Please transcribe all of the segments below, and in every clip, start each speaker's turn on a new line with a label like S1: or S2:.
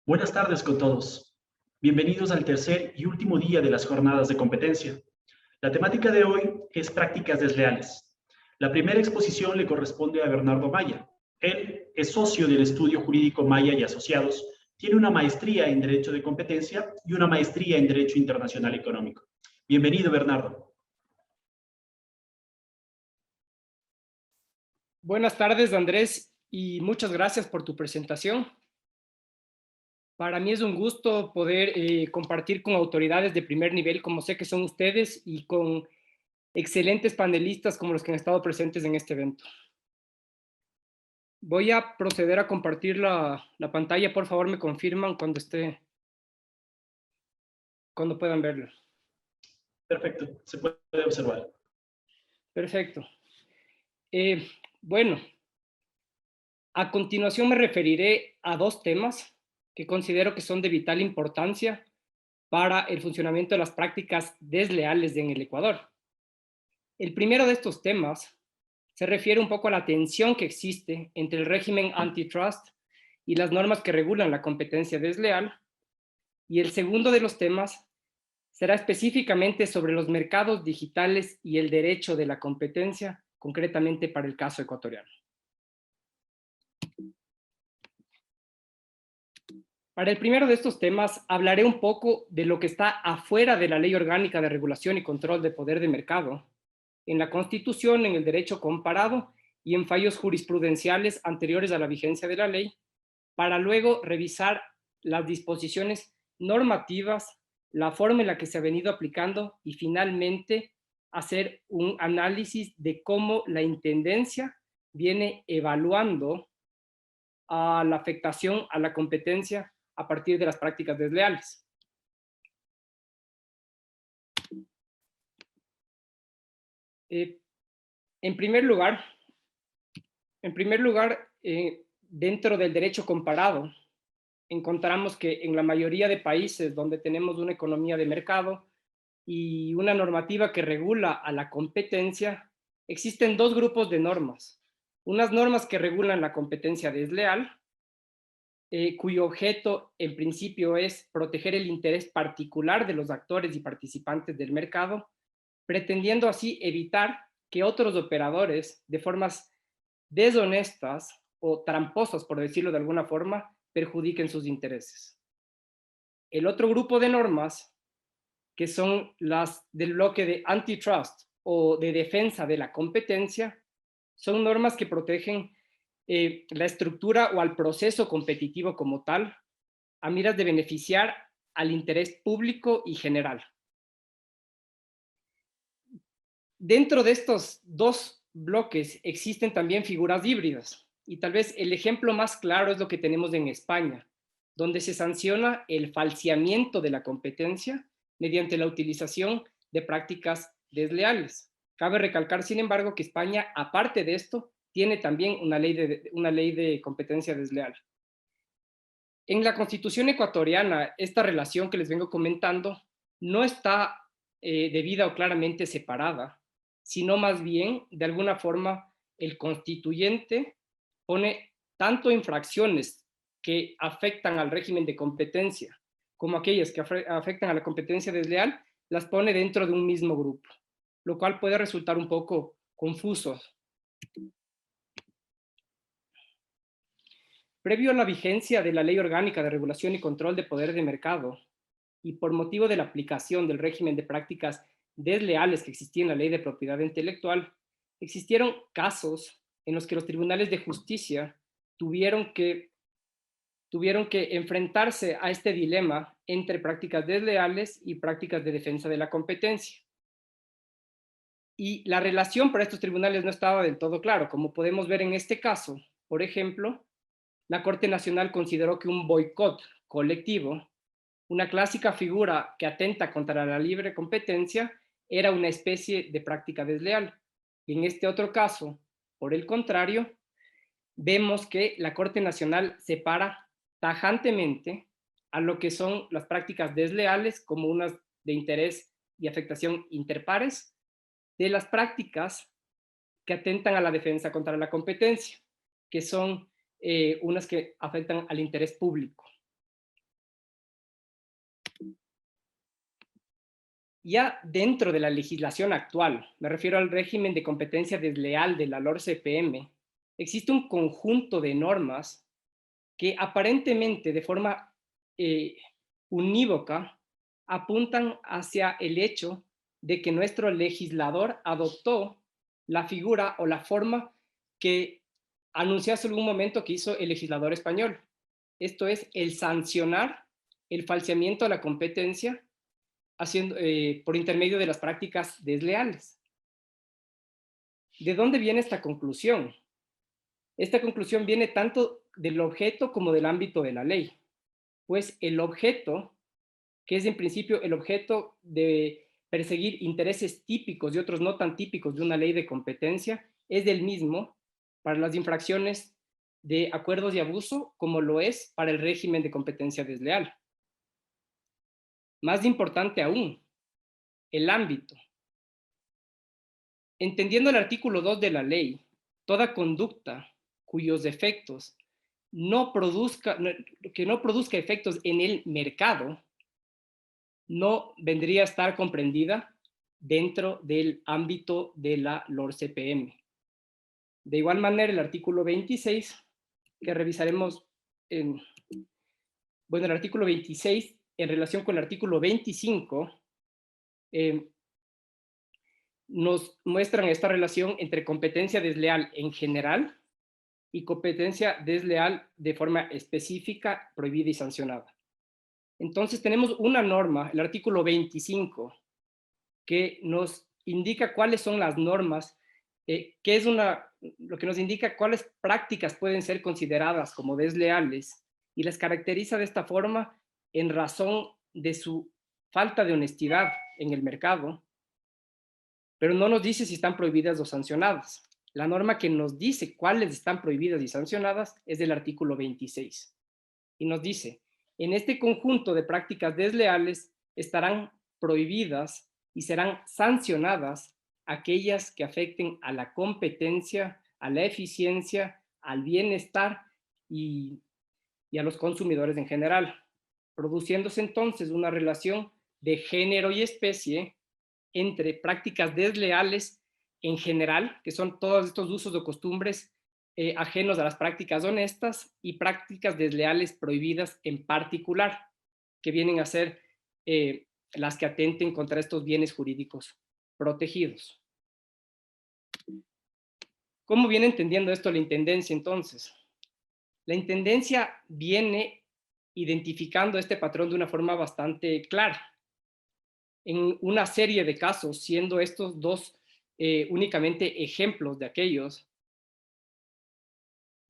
S1: Buenas tardes con todos. Bienvenidos al tercer y último día de las jornadas de competencia. La temática de hoy es prácticas desleales. La primera exposición le corresponde a Bernardo Maya. Él es socio del estudio jurídico Maya y Asociados, tiene una maestría en Derecho de Competencia y una maestría en Derecho Internacional Económico. Bienvenido, Bernardo.
S2: Buenas tardes, Andrés, y muchas gracias por tu presentación. Para mí es un gusto poder compartir con autoridades de primer nivel, como sé que son ustedes, y con excelentes panelistas como los que han estado presentes en este evento. Voy a proceder a compartir la pantalla. Por favor, me confirman cuando puedan verlo.
S1: Perfecto, se puede observar.
S2: Perfecto. Bueno, a continuación me referiré a dos temas que considero que son de vital importancia para el funcionamiento de las prácticas desleales en el Ecuador. El primero de estos temas se refiere un poco a la tensión que existe entre el régimen antitrust y las normas que regulan la competencia desleal, y el segundo de los temas será específicamente sobre los mercados digitales y el derecho de la competencia, concretamente para el caso ecuatoriano. Para el primero de estos temas hablaré un poco de lo que está afuera de la Ley Orgánica de Regulación y Control de Poder de Mercado, en la Constitución, en el derecho comparado y en fallos jurisprudenciales anteriores a la vigencia de la ley, para luego revisar las disposiciones normativas, la forma en la que se ha venido aplicando y finalmente hacer un análisis de cómo la Intendencia viene evaluando a la afectación a la competencia a partir de las prácticas desleales. En primer lugar, dentro del derecho comparado, encontramos que en la mayoría de países donde tenemos una economía de mercado y una normativa que regula a la competencia, existen dos grupos de normas. Unas normas que regulan la competencia desleal, cuyo objeto en principio es proteger el interés particular de los actores y participantes del mercado, pretendiendo así evitar que otros operadores, de formas deshonestas o tramposas, por decirlo de alguna forma, perjudiquen sus intereses. El otro grupo de normas, que son las del bloque de antitrust o de defensa de la competencia, son normas que protegen la estructura o al proceso competitivo como tal, a miras de beneficiar al interés público y general. Dentro de estos dos bloques existen también figuras híbridas, y tal vez el ejemplo más claro es lo que tenemos en España, donde se sanciona el falseamiento de la competencia mediante la utilización de prácticas desleales. Cabe recalcar, sin embargo, que España, aparte de esto, tiene también una ley de competencia desleal. En la Constitución ecuatoriana, esta relación que les vengo comentando no está debida o claramente separada, sino más bien, de alguna forma, el constituyente pone tanto infracciones que afectan al régimen de competencia como aquellas que afectan a la competencia desleal, las pone dentro de un mismo grupo, lo cual puede resultar un poco confuso. Previo a la vigencia de la Ley Orgánica de Regulación y Control de Poder de Mercado, y por motivo de la aplicación del régimen de prácticas desleales que existía en la Ley de Propiedad Intelectual, existieron casos en los que los tribunales de justicia tuvieron que enfrentarse a este dilema entre prácticas desleales y prácticas de defensa de la competencia. Y la relación para estos tribunales no estaba del todo claro. Como podemos ver en este caso, por ejemplo, la Corte Nacional consideró que un boicot colectivo, una clásica figura que atenta contra la libre competencia, era una especie de práctica desleal. Y en este otro caso, por el contrario, vemos que la Corte Nacional separa tajantemente a lo que son las prácticas desleales como unas de interés y afectación interpares, de las prácticas que atentan a la defensa contra la competencia, que son unas que afectan al interés público. Ya dentro de la legislación actual, me refiero al régimen de competencia desleal de la LOR-CPM, existe un conjunto de normas que aparentemente de forma eh, unívoca apuntan hacia el hecho de que nuestro legislador adoptó la figura o la forma que anunció hace algún momento que hizo el legislador español. Esto es el sancionar el falseamiento de la competencia por intermedio de las prácticas desleales. ¿De dónde viene esta conclusión? Esta conclusión viene tanto del objeto como del ámbito de la ley, pues el objeto, que es en principio el objeto de perseguir intereses típicos y otros no tan típicos de una ley de competencia, es el mismo para las infracciones de acuerdos de abuso como lo es para el régimen de competencia desleal. Más importante aún, el ámbito. Entendiendo el artículo 2 de la ley, toda conducta cuyos efectos que no produzca efectos en el mercado, no vendría a estar comprendida dentro del ámbito de la LOR-CPM. De igual manera, el artículo 26, que revisaremos el artículo 26 en relación con el artículo 25, nos muestran esta relación entre competencia desleal en general y competencia desleal de forma específica, prohibida y sancionada. Entonces tenemos una norma, el artículo 25, que nos indica cuáles son las normas, lo que nos indica cuáles prácticas pueden ser consideradas como desleales y las caracteriza de esta forma en razón de su falta de honestidad en el mercado, pero no nos dice si están prohibidas o sancionadas. La norma que nos dice cuáles están prohibidas y sancionadas es del artículo 26. Y nos dice, en este conjunto de prácticas desleales estarán prohibidas y serán sancionadas aquellas que afecten a la competencia, a la eficiencia, al bienestar y a los consumidores en general, produciéndose entonces una relación de género y especie entre prácticas desleales en general, que son todos estos usos o costumbres ajenos a las prácticas honestas, y prácticas desleales prohibidas en particular, que vienen a ser las que atenten contra estos bienes jurídicos protegidos. ¿Cómo viene entendiendo esto la Intendencia entonces? La Intendencia viene identificando este patrón de una forma bastante clara, en una serie de casos, siendo estos dos únicamente ejemplos de aquellos,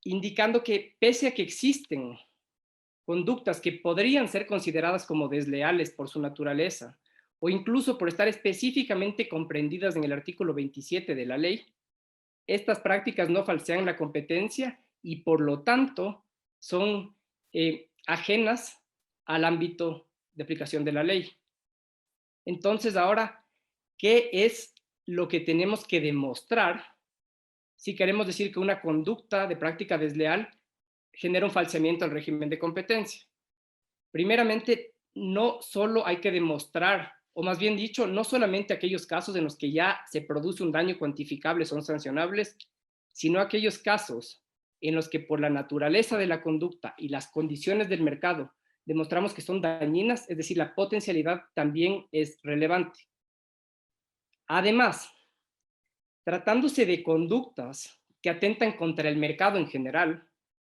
S2: indicando que pese a que existen conductas que podrían ser consideradas como desleales por su naturaleza, o incluso por estar específicamente comprendidas en el artículo 27 de la ley, estas prácticas no falsean la competencia y por lo tanto son ajenas al ámbito de aplicación de la ley. Entonces ahora, ¿qué es lo que tenemos que demostrar si queremos decir que una conducta de práctica desleal genera un falseamiento al régimen de competencia? Primeramente, no solo hay que demostrar, o más bien dicho, no solamente aquellos casos en los que ya se produce un daño cuantificable son sancionables, sino aquellos casos en los que por la naturaleza de la conducta y las condiciones del mercado demostramos que son dañinas, es decir, la potencialidad también es relevante. Además, tratándose de conductas que atentan contra el mercado en general,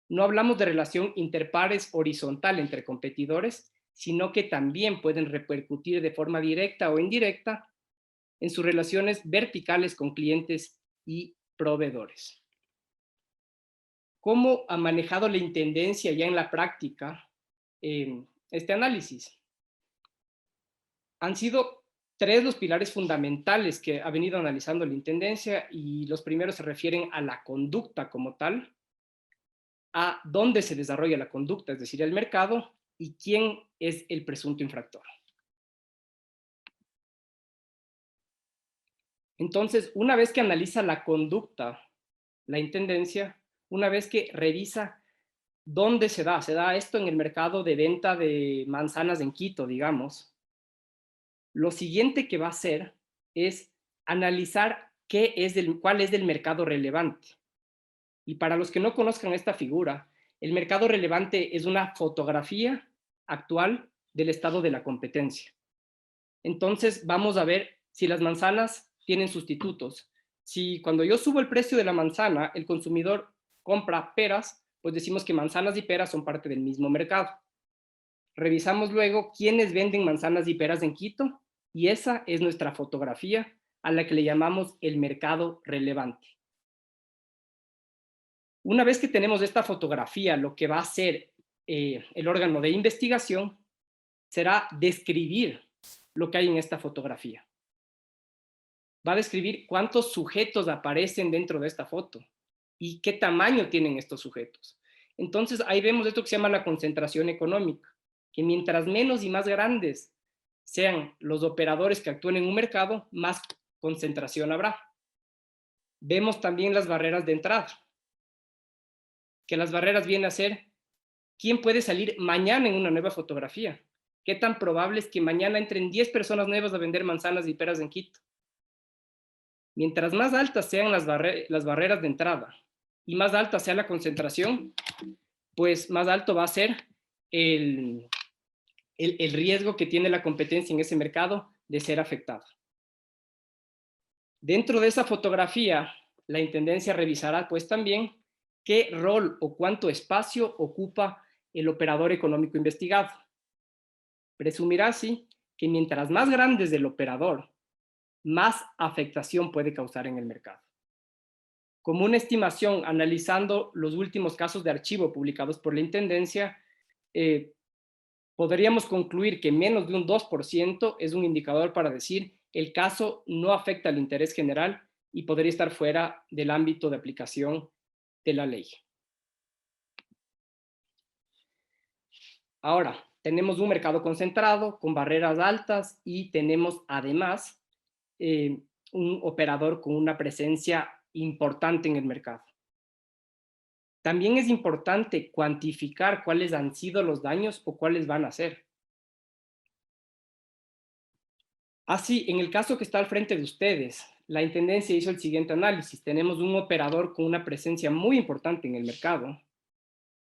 S2: no hablamos de relación interpares horizontal entre competidores, sino que también pueden repercutir de forma directa o indirecta en sus relaciones verticales con clientes y proveedores. ¿Cómo ha manejado la Intendencia ya en la práctica este análisis? Han sido tres los pilares fundamentales que ha venido analizando la Intendencia, y los primeros se refieren a la conducta como tal, a dónde se desarrolla la conducta, es decir, el mercado, y quién es el presunto infractor. Entonces, una vez que analiza la conducta, la Intendencia, una vez que revisa dónde se da esto en el mercado de venta de manzanas en Quito, digamos, Lo siguiente que va a hacer es analizar cuál es el mercado relevante. Y para los que no conozcan esta figura, el mercado relevante es una fotografía actual del estado de la competencia. Entonces vamos a ver si las manzanas tienen sustitutos. Si cuando yo subo el precio de la manzana, el consumidor compra peras, pues decimos que manzanas y peras son parte del mismo mercado. Revisamos luego quiénes venden manzanas y peras en Quito y esa es nuestra fotografía a la que le llamamos el mercado relevante. Una vez que tenemos esta fotografía, lo que va a hacer el órgano de investigación será describir lo que hay en esta fotografía. Va a describir cuántos sujetos aparecen dentro de esta foto y qué tamaño tienen estos sujetos. Entonces ahí vemos esto que se llama la concentración económica, que mientras menos y más grandes sean los operadores que actúen en un mercado, más concentración habrá. Vemos también las barreras de entrada, que las barreras vienen a ser quién puede salir mañana en una nueva fotografía. ¿Qué tan probable es que mañana entren 10 personas nuevas a vender manzanas y peras en Quito? Mientras más altas sean las barreras de entrada y más alta sea la concentración, pues más alto va a ser el riesgo que tiene la competencia en ese mercado de ser afectada. Dentro de esa fotografía, la Intendencia revisará pues también qué rol o cuánto espacio ocupa el operador económico investigado. Presumirá así que mientras más grande es el operador, más afectación puede causar en el mercado. Como una estimación, analizando los últimos casos de archivo publicados por la Intendencia, podríamos concluir que menos de un 2% es un indicador para decir el caso no afecta al interés general y podría estar fuera del ámbito de aplicación de la ley. Ahora, tenemos un mercado concentrado con barreras altas y tenemos además un operador con una presencia importante en el mercado. También es importante cuantificar cuáles han sido los daños o cuáles van a ser. Así, en el caso que está al frente de ustedes, la Intendencia hizo el siguiente análisis. Tenemos un operador con una presencia muy importante en el mercado,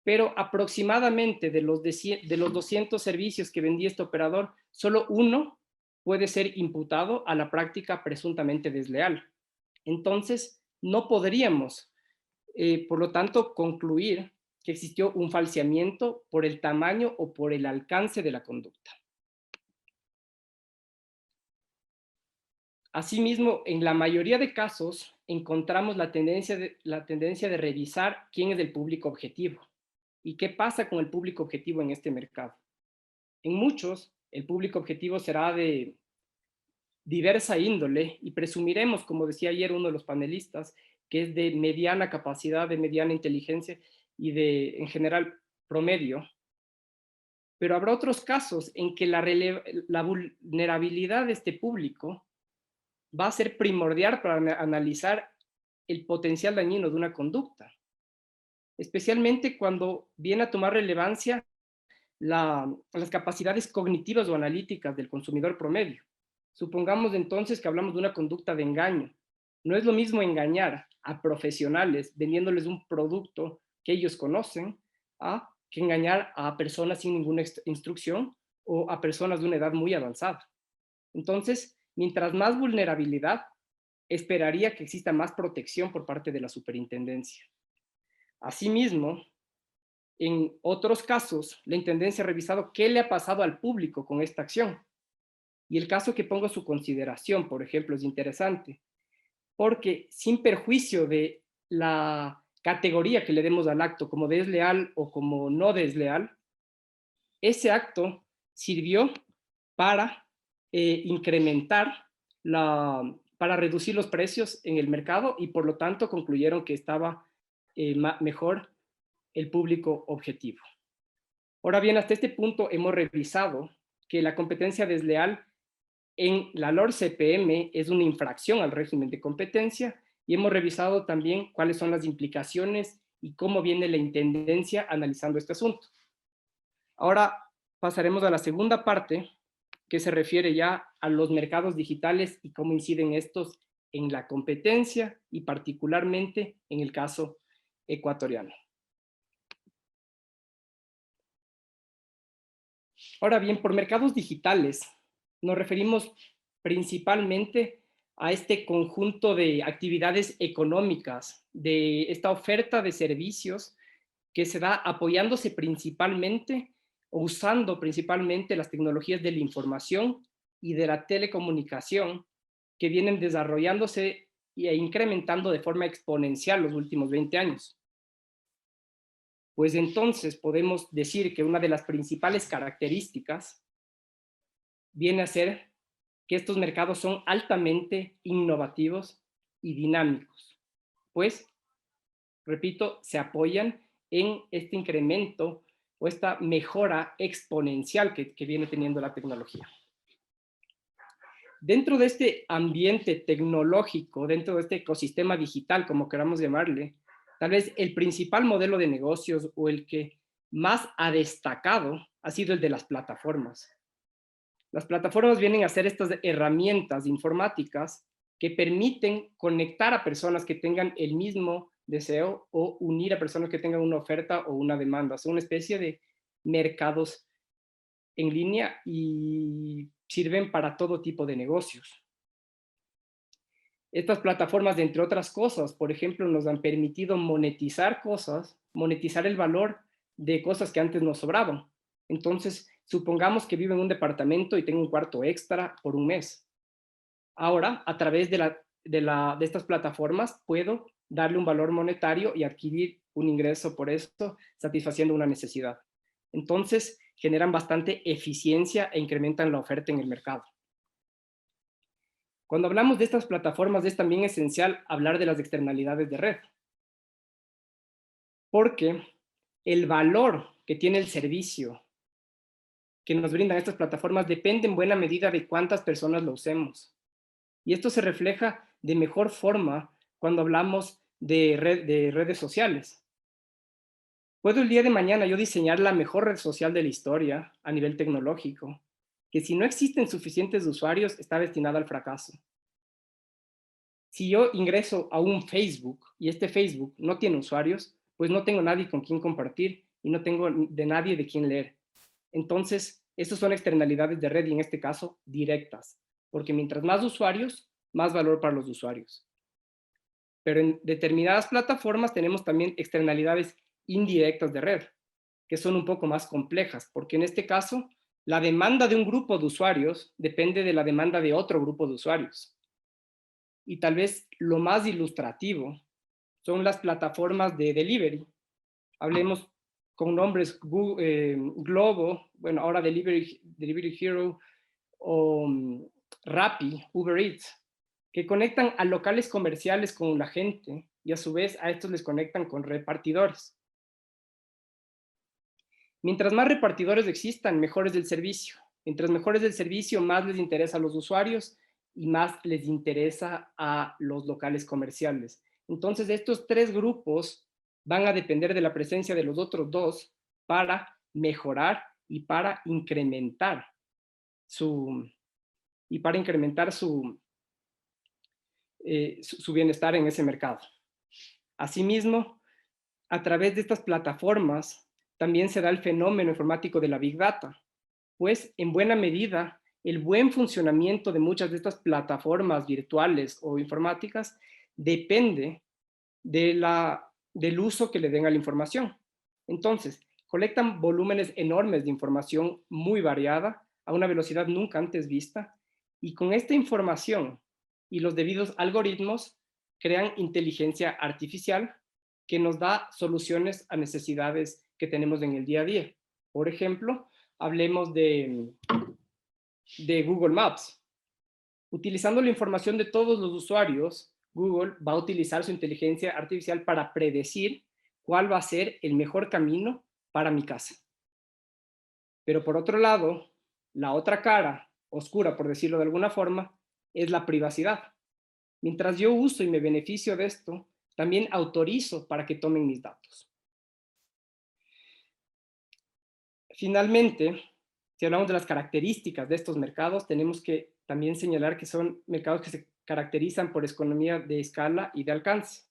S2: pero aproximadamente de los 200 servicios que vendía este operador, solo uno puede ser imputado a la práctica presuntamente desleal. Entonces, no podríamos, por lo tanto, concluir que existió un falseamiento por el tamaño o por el alcance de la conducta. Asimismo, en la mayoría de casos, encontramos la tendencia de revisar quién es el público objetivo y qué pasa con el público objetivo en este mercado. En muchos, el público objetivo será de diversa índole y presumiremos, como decía ayer uno de los panelistas, que es de mediana capacidad, de mediana inteligencia y de, en general, promedio. Pero habrá otros casos en que la vulnerabilidad de este público va a ser primordial para analizar el potencial dañino de una conducta, especialmente cuando viene a tomar relevancia las capacidades cognitivas o analíticas del consumidor promedio. Supongamos entonces que hablamos de una conducta de engaño. No es lo mismo engañar a profesionales vendiéndoles un producto que ellos conocen que engañar a personas sin ninguna instrucción o a personas de una edad muy avanzada. Entonces, mientras más vulnerabilidad, esperaría que exista más protección por parte de la superintendencia. Asimismo, en otros casos, la Intendencia ha revisado qué le ha pasado al público con esta acción. Y el caso que pongo a su consideración, por ejemplo, es interesante, porque sin perjuicio de la categoría que le demos al acto, como desleal o como no desleal, ese acto sirvió para incrementar, para reducir los precios en el mercado y por lo tanto concluyeron que estaba mejor el público objetivo. Ahora bien, hasta este punto hemos revisado que la competencia desleal en la LOR-CPM es una infracción al régimen de competencia y hemos revisado también cuáles son las implicaciones y cómo viene la Intendencia analizando este asunto. Ahora pasaremos a la segunda parte, que se refiere ya a los mercados digitales y cómo inciden estos en la competencia y particularmente en el caso ecuatoriano. Ahora bien, por mercados digitales nos referimos principalmente a este conjunto de actividades económicas, de esta oferta de servicios que se da apoyándose principalmente o usando principalmente las tecnologías de la información y de la telecomunicación que vienen desarrollándose e incrementando de forma exponencial los últimos 20 años. Pues entonces podemos decir que una de las principales características viene a ser que estos mercados son altamente innovativos y dinámicos, pues, repito, se apoyan en este incremento o esta mejora exponencial que viene teniendo la tecnología. Dentro de este ambiente tecnológico, dentro de este ecosistema digital, como queramos llamarle, tal vez el principal modelo de negocios o el que más ha destacado ha sido el de las plataformas. Las plataformas vienen a ser estas herramientas informáticas que permiten conectar a personas que tengan el mismo deseo o unir a personas que tengan una oferta o una demanda. Son una especie de mercados en línea y sirven para todo tipo de negocios. Estas plataformas, entre otras cosas, por ejemplo, nos han permitido monetizar cosas, monetizar el valor de cosas que antes nos sobraban. Entonces, supongamos que vivo en un departamento y tengo un cuarto extra por un mes. Ahora, a través de estas plataformas, puedo darle un valor monetario y adquirir un ingreso por esto, satisfaciendo una necesidad. Entonces, generan bastante eficiencia e incrementan la oferta en el mercado. Cuando hablamos de estas plataformas, es también esencial hablar de las externalidades de red, porque el valor que tiene el servicio que nos brindan estas plataformas depende en buena medida de cuántas personas lo usemos. Y esto se refleja de mejor forma cuando hablamos de redes sociales. Puedo el día de mañana yo diseñar la mejor red social de la historia a nivel tecnológico, que si no existen suficientes usuarios está destinada al fracaso. Si yo ingreso a un Facebook y este Facebook no tiene usuarios, pues no tengo nadie con quien compartir y no tengo de nadie de quien leer. Entonces, estas son externalidades de red y en este caso directas, porque mientras más usuarios, más valor para los usuarios. Pero en determinadas plataformas tenemos también externalidades indirectas de red, que son un poco más complejas, porque en este caso, la demanda de un grupo de usuarios depende de la demanda de otro grupo de usuarios. Y tal vez lo más ilustrativo son las plataformas de delivery. Hablemos con nombres Globo, bueno, ahora Delivery Hero o Rappi, Uber Eats, que conectan a locales comerciales con la gente y a su vez a estos les conectan con repartidores. Mientras más repartidores existan, mejor es el servicio. Mientras mejor es el servicio, más les interesa a los usuarios y más les interesa a los locales comerciales. Entonces, estos tres grupos van a depender de la presencia de los otros dos para mejorar y para incrementar su bienestar en ese mercado. Asimismo, a través de estas plataformas también se da el fenómeno informático de la Big Data, pues en buena medida el buen funcionamiento de muchas de estas plataformas virtuales o informáticas depende del uso que le den a la información. Entonces, colectan volúmenes enormes de información muy variada a una velocidad nunca antes vista y con esta información y los debidos algoritmos crean inteligencia artificial que nos da soluciones a necesidades que tenemos en el día a día. Por ejemplo, hablemos de Google Maps. Utilizando la información de todos los usuarios, Google va a utilizar su inteligencia artificial para predecir cuál va a ser el mejor camino para mi casa. Pero por otro lado, la otra cara, oscura por decirlo de alguna forma, es la privacidad. Mientras yo uso y me beneficio de esto, también autorizo para que tomen mis datos. Finalmente, si hablamos de las características de estos mercados, tenemos que también señalar que son mercados que se caracterizan por economía de escala y de alcance.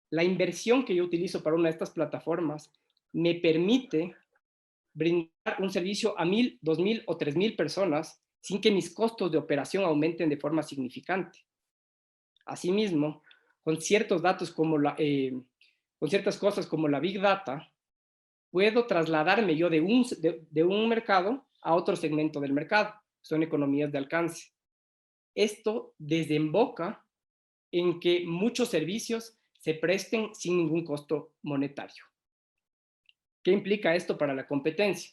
S2: La inversión que yo utilizo para una de estas plataformas me permite brindar un servicio a 1,000, 2,000 o 3,000 personas sin que mis costos de operación aumenten de forma significante. Asimismo, con ciertos datos con ciertas cosas como la Big Data, puedo trasladarme yo de un mercado a otro segmento del mercado. Son economías de alcance. Esto desemboca en que muchos servicios se presten sin ningún costo monetario. ¿Qué implica esto para la competencia?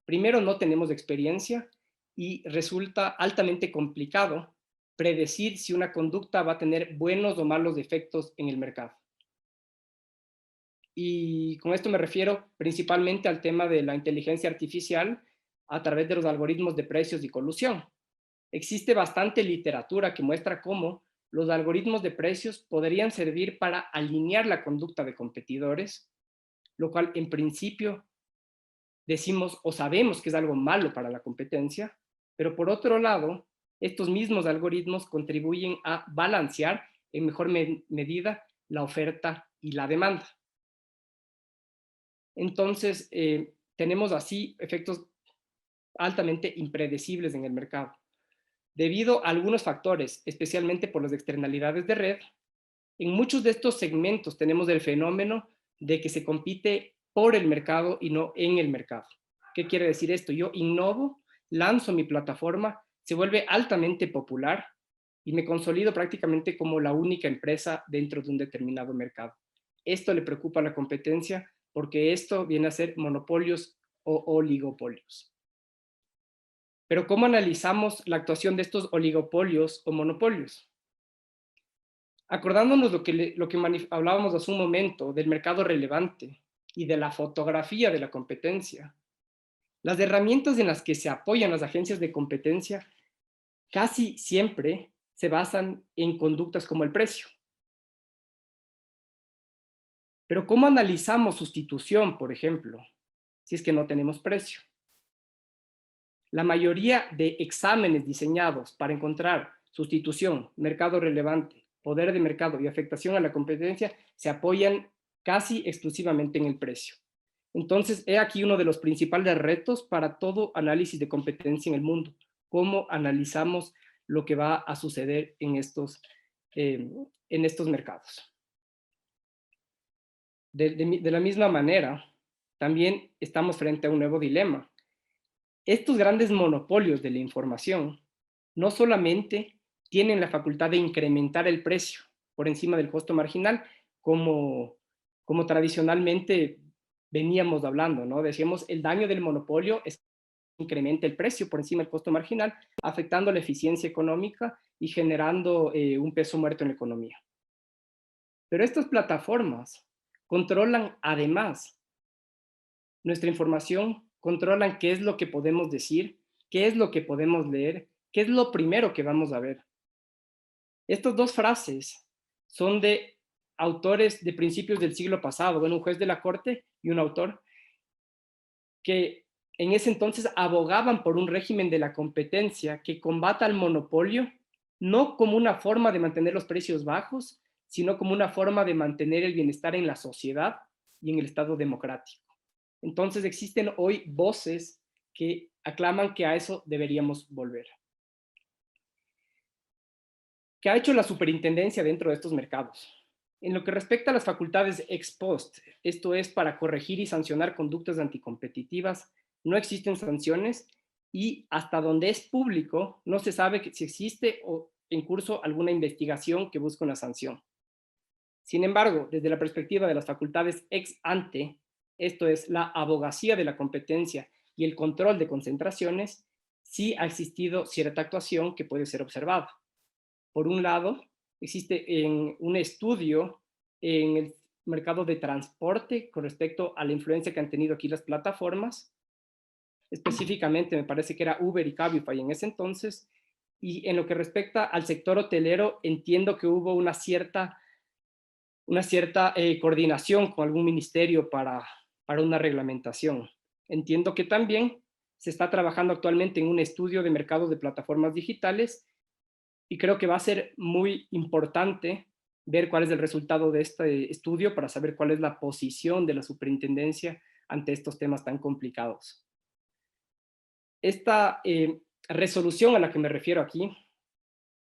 S2: Primero, no tenemos experiencia y resulta altamente complicado predecir si una conducta va a tener buenos o malos efectos en el mercado. Y con esto me refiero principalmente al tema de la inteligencia artificial a través de los algoritmos de precios y colusión. Existe bastante literatura que muestra cómo los algoritmos de precios podrían servir para alinear la conducta de competidores, lo cual en principio decimos o sabemos que es algo malo para la competencia, pero por otro lado, estos mismos algoritmos contribuyen a balancear en mejor medida la oferta y la demanda. Entonces, tenemos así efectos altamente impredecibles en el mercado. Debido a algunos factores, especialmente por las externalidades de red, en muchos de estos segmentos tenemos el fenómeno de que se compite por el mercado y no en el mercado. ¿Qué quiere decir esto? Yo innovo, lanzo mi plataforma, se vuelve altamente popular y me consolido prácticamente como la única empresa dentro de un determinado mercado. Esto le preocupa a la competencia porque esto viene a ser monopolios o oligopolios. Pero ¿cómo analizamos la actuación de estos oligopolios o monopolios? Acordándonos lo que hablábamos hace un momento del mercado relevante y de la fotografía de la competencia, las herramientas en las que se apoyan las agencias de competencia casi siempre se basan en conductas como el precio. Pero ¿cómo analizamos sustitución, por ejemplo, si es que no tenemos precio? La mayoría de exámenes diseñados para encontrar sustitución, mercado relevante, poder de mercado y afectación a la competencia se apoyan casi exclusivamente en el precio. Entonces, he aquí uno de los principales retos para todo análisis de competencia en el mundo. ¿Cómo analizamos lo que va a suceder en estos mercados? De la misma manera, también estamos frente a un nuevo dilema. Estos grandes monopolios de la información no solamente tienen la facultad de incrementar el precio por encima del costo marginal, como tradicionalmente veníamos hablando, ¿no? Decíamos, el daño del monopolio es que incrementa el precio por encima del costo marginal, afectando la eficiencia económica y generando un peso muerto en la economía. Pero estas plataformas controlan además nuestra información, controlan qué es lo que podemos decir, qué es lo que podemos leer, qué es lo primero que vamos a ver. Estas dos frases son de autores de principios del siglo pasado, bueno, un juez de la corte y un autor que en ese entonces abogaban por un régimen de la competencia que combata el monopolio, no como una forma de mantener los precios bajos, sino como una forma de mantener el bienestar en la sociedad y en el Estado democrático. Entonces existen hoy voces que aclaman que a eso deberíamos volver. ¿Qué ha hecho la superintendencia dentro de estos mercados? En lo que respecta a las facultades ex post, esto es para corregir y sancionar conductas anticompetitivas, no existen sanciones y hasta donde es público no se sabe si existe o en curso alguna investigación que busque una sanción. Sin embargo, desde la perspectiva de las facultades ex ante, esto es la abogacía de la competencia y el control de concentraciones, sí ha existido cierta actuación que puede ser observada. Por un lado, existe un estudio en el mercado de transporte con respecto a la influencia que han tenido aquí las plataformas. Específicamente me parece que era Uber y Cabify en ese entonces. Y en lo que respecta al sector hotelero, entiendo que hubo una cierta coordinación con algún ministerio para una reglamentación. Entiendo que también se está trabajando actualmente en un estudio de mercado de plataformas digitales y creo que va a ser muy importante ver cuál es el resultado de este estudio para saber cuál es la posición de la superintendencia ante estos temas tan complicados. Esta resolución a la que me refiero aquí,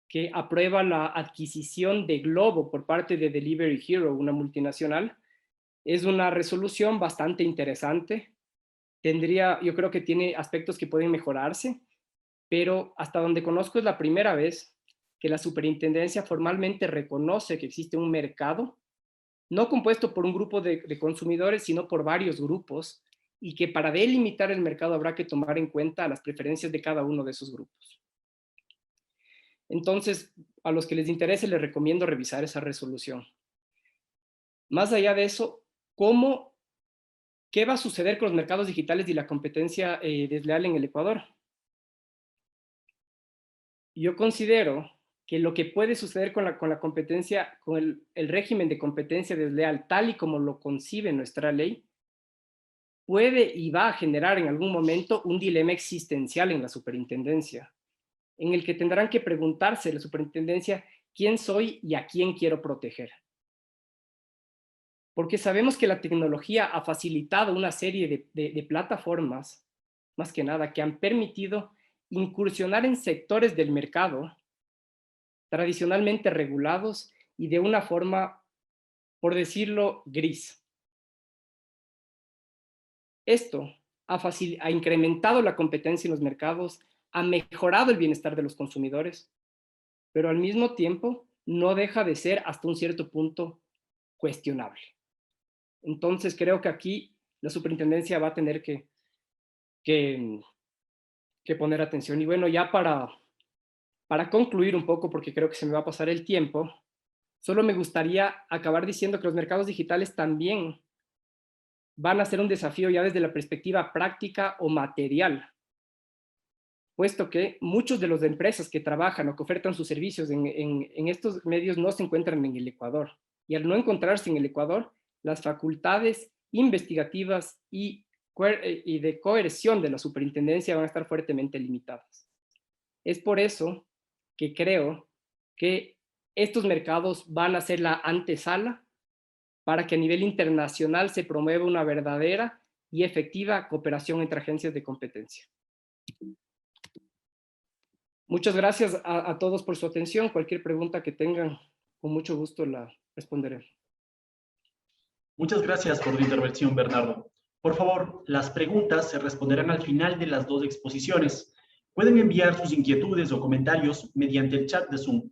S2: que aprueba la adquisición de Globo por parte de Delivery Hero, una multinacional, es una resolución bastante interesante. Yo creo que tiene aspectos que pueden mejorarse, pero hasta donde conozco es la primera vez que la superintendencia formalmente reconoce que existe un mercado, no compuesto por un grupo de consumidores, sino por varios grupos, y que para delimitar el mercado habrá que tomar en cuenta las preferencias de cada uno de esos grupos. Entonces, a los que les interese, les recomiendo revisar esa resolución. Más allá de eso, ¿qué va a suceder con los mercados digitales y la competencia desleal en el Ecuador? Yo considero que lo que puede suceder con la competencia, con el régimen de competencia desleal, tal y como lo concibe nuestra ley, puede y va a generar en algún momento un dilema existencial en la superintendencia, en el que tendrán que preguntarse la superintendencia quién soy y a quién quiero proteger. Porque sabemos que la tecnología ha facilitado una serie de plataformas, más que nada, que han permitido incursionar en sectores del mercado tradicionalmente regulados y de una forma, por decirlo, gris. Esto ha incrementado la competencia en los mercados, ha mejorado el bienestar de los consumidores, pero al mismo tiempo no deja de ser hasta un cierto punto cuestionable. Entonces creo que aquí la superintendencia va a tener que poner atención. Y bueno, ya para concluir un poco, porque creo que se me va a pasar el tiempo, solo me gustaría acabar diciendo que los mercados digitales también van a ser un desafío ya desde la perspectiva práctica o material, puesto que muchos de las empresas que trabajan o que ofertan sus servicios en estos medios no se encuentran en el Ecuador. Y al no encontrarse en el Ecuador, las facultades investigativas y de coerción de la superintendencia van a estar fuertemente limitadas. Es por eso que creo que estos mercados van a ser la antesala para que a nivel internacional se promueva una verdadera y efectiva cooperación entre agencias de competencia. Muchas gracias a todos por su atención. Cualquier pregunta que tengan, con mucho gusto la responderé.
S1: Muchas gracias por tu intervención, Bernardo. Por favor, las preguntas se responderán al final de las dos exposiciones. Pueden enviar sus inquietudes o comentarios mediante el chat de Zoom.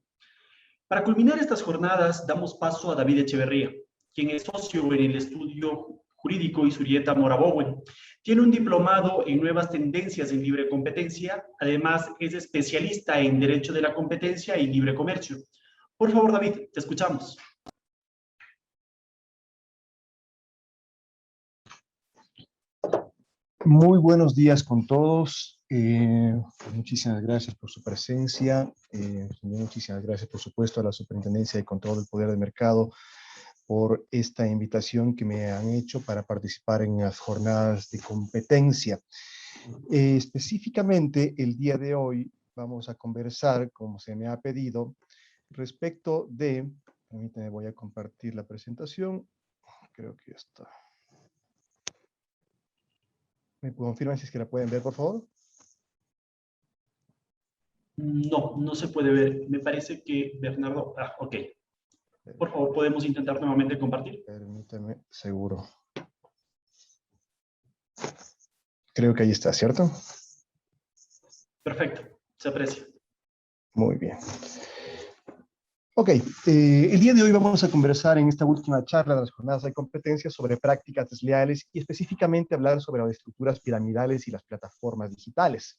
S1: Para culminar estas jornadas, damos paso a David Echeverría, quien es socio en el estudio jurídico Isurieta Morabowen. Tiene un diplomado en nuevas tendencias en libre competencia. Además, es especialista en derecho de la competencia y libre comercio. Por favor, David, te escuchamos.
S3: Muy buenos días con todos. Muchísimas gracias por su presencia. Muchísimas gracias, por supuesto, a la Superintendencia de Control del Poder del Mercado por esta invitación que me han hecho para participar en las jornadas de competencia. Específicamente, el día de hoy vamos a conversar, como se me ha pedido, respecto de... Permítanme, voy a compartir la presentación. Creo que ya está. ¿Me confirman si es que la pueden ver, por favor?
S1: No, no se puede ver. Me parece que Bernardo... ok. Por favor, ¿podemos intentar nuevamente compartir?
S3: Permítame, seguro. Creo que ahí está, ¿cierto?
S1: Perfecto, se aprecia.
S3: Muy bien. Ok, el día de hoy vamos a conversar en esta última charla de las jornadas de competencia sobre prácticas desleales y específicamente hablar sobre las estructuras piramidales y las plataformas digitales.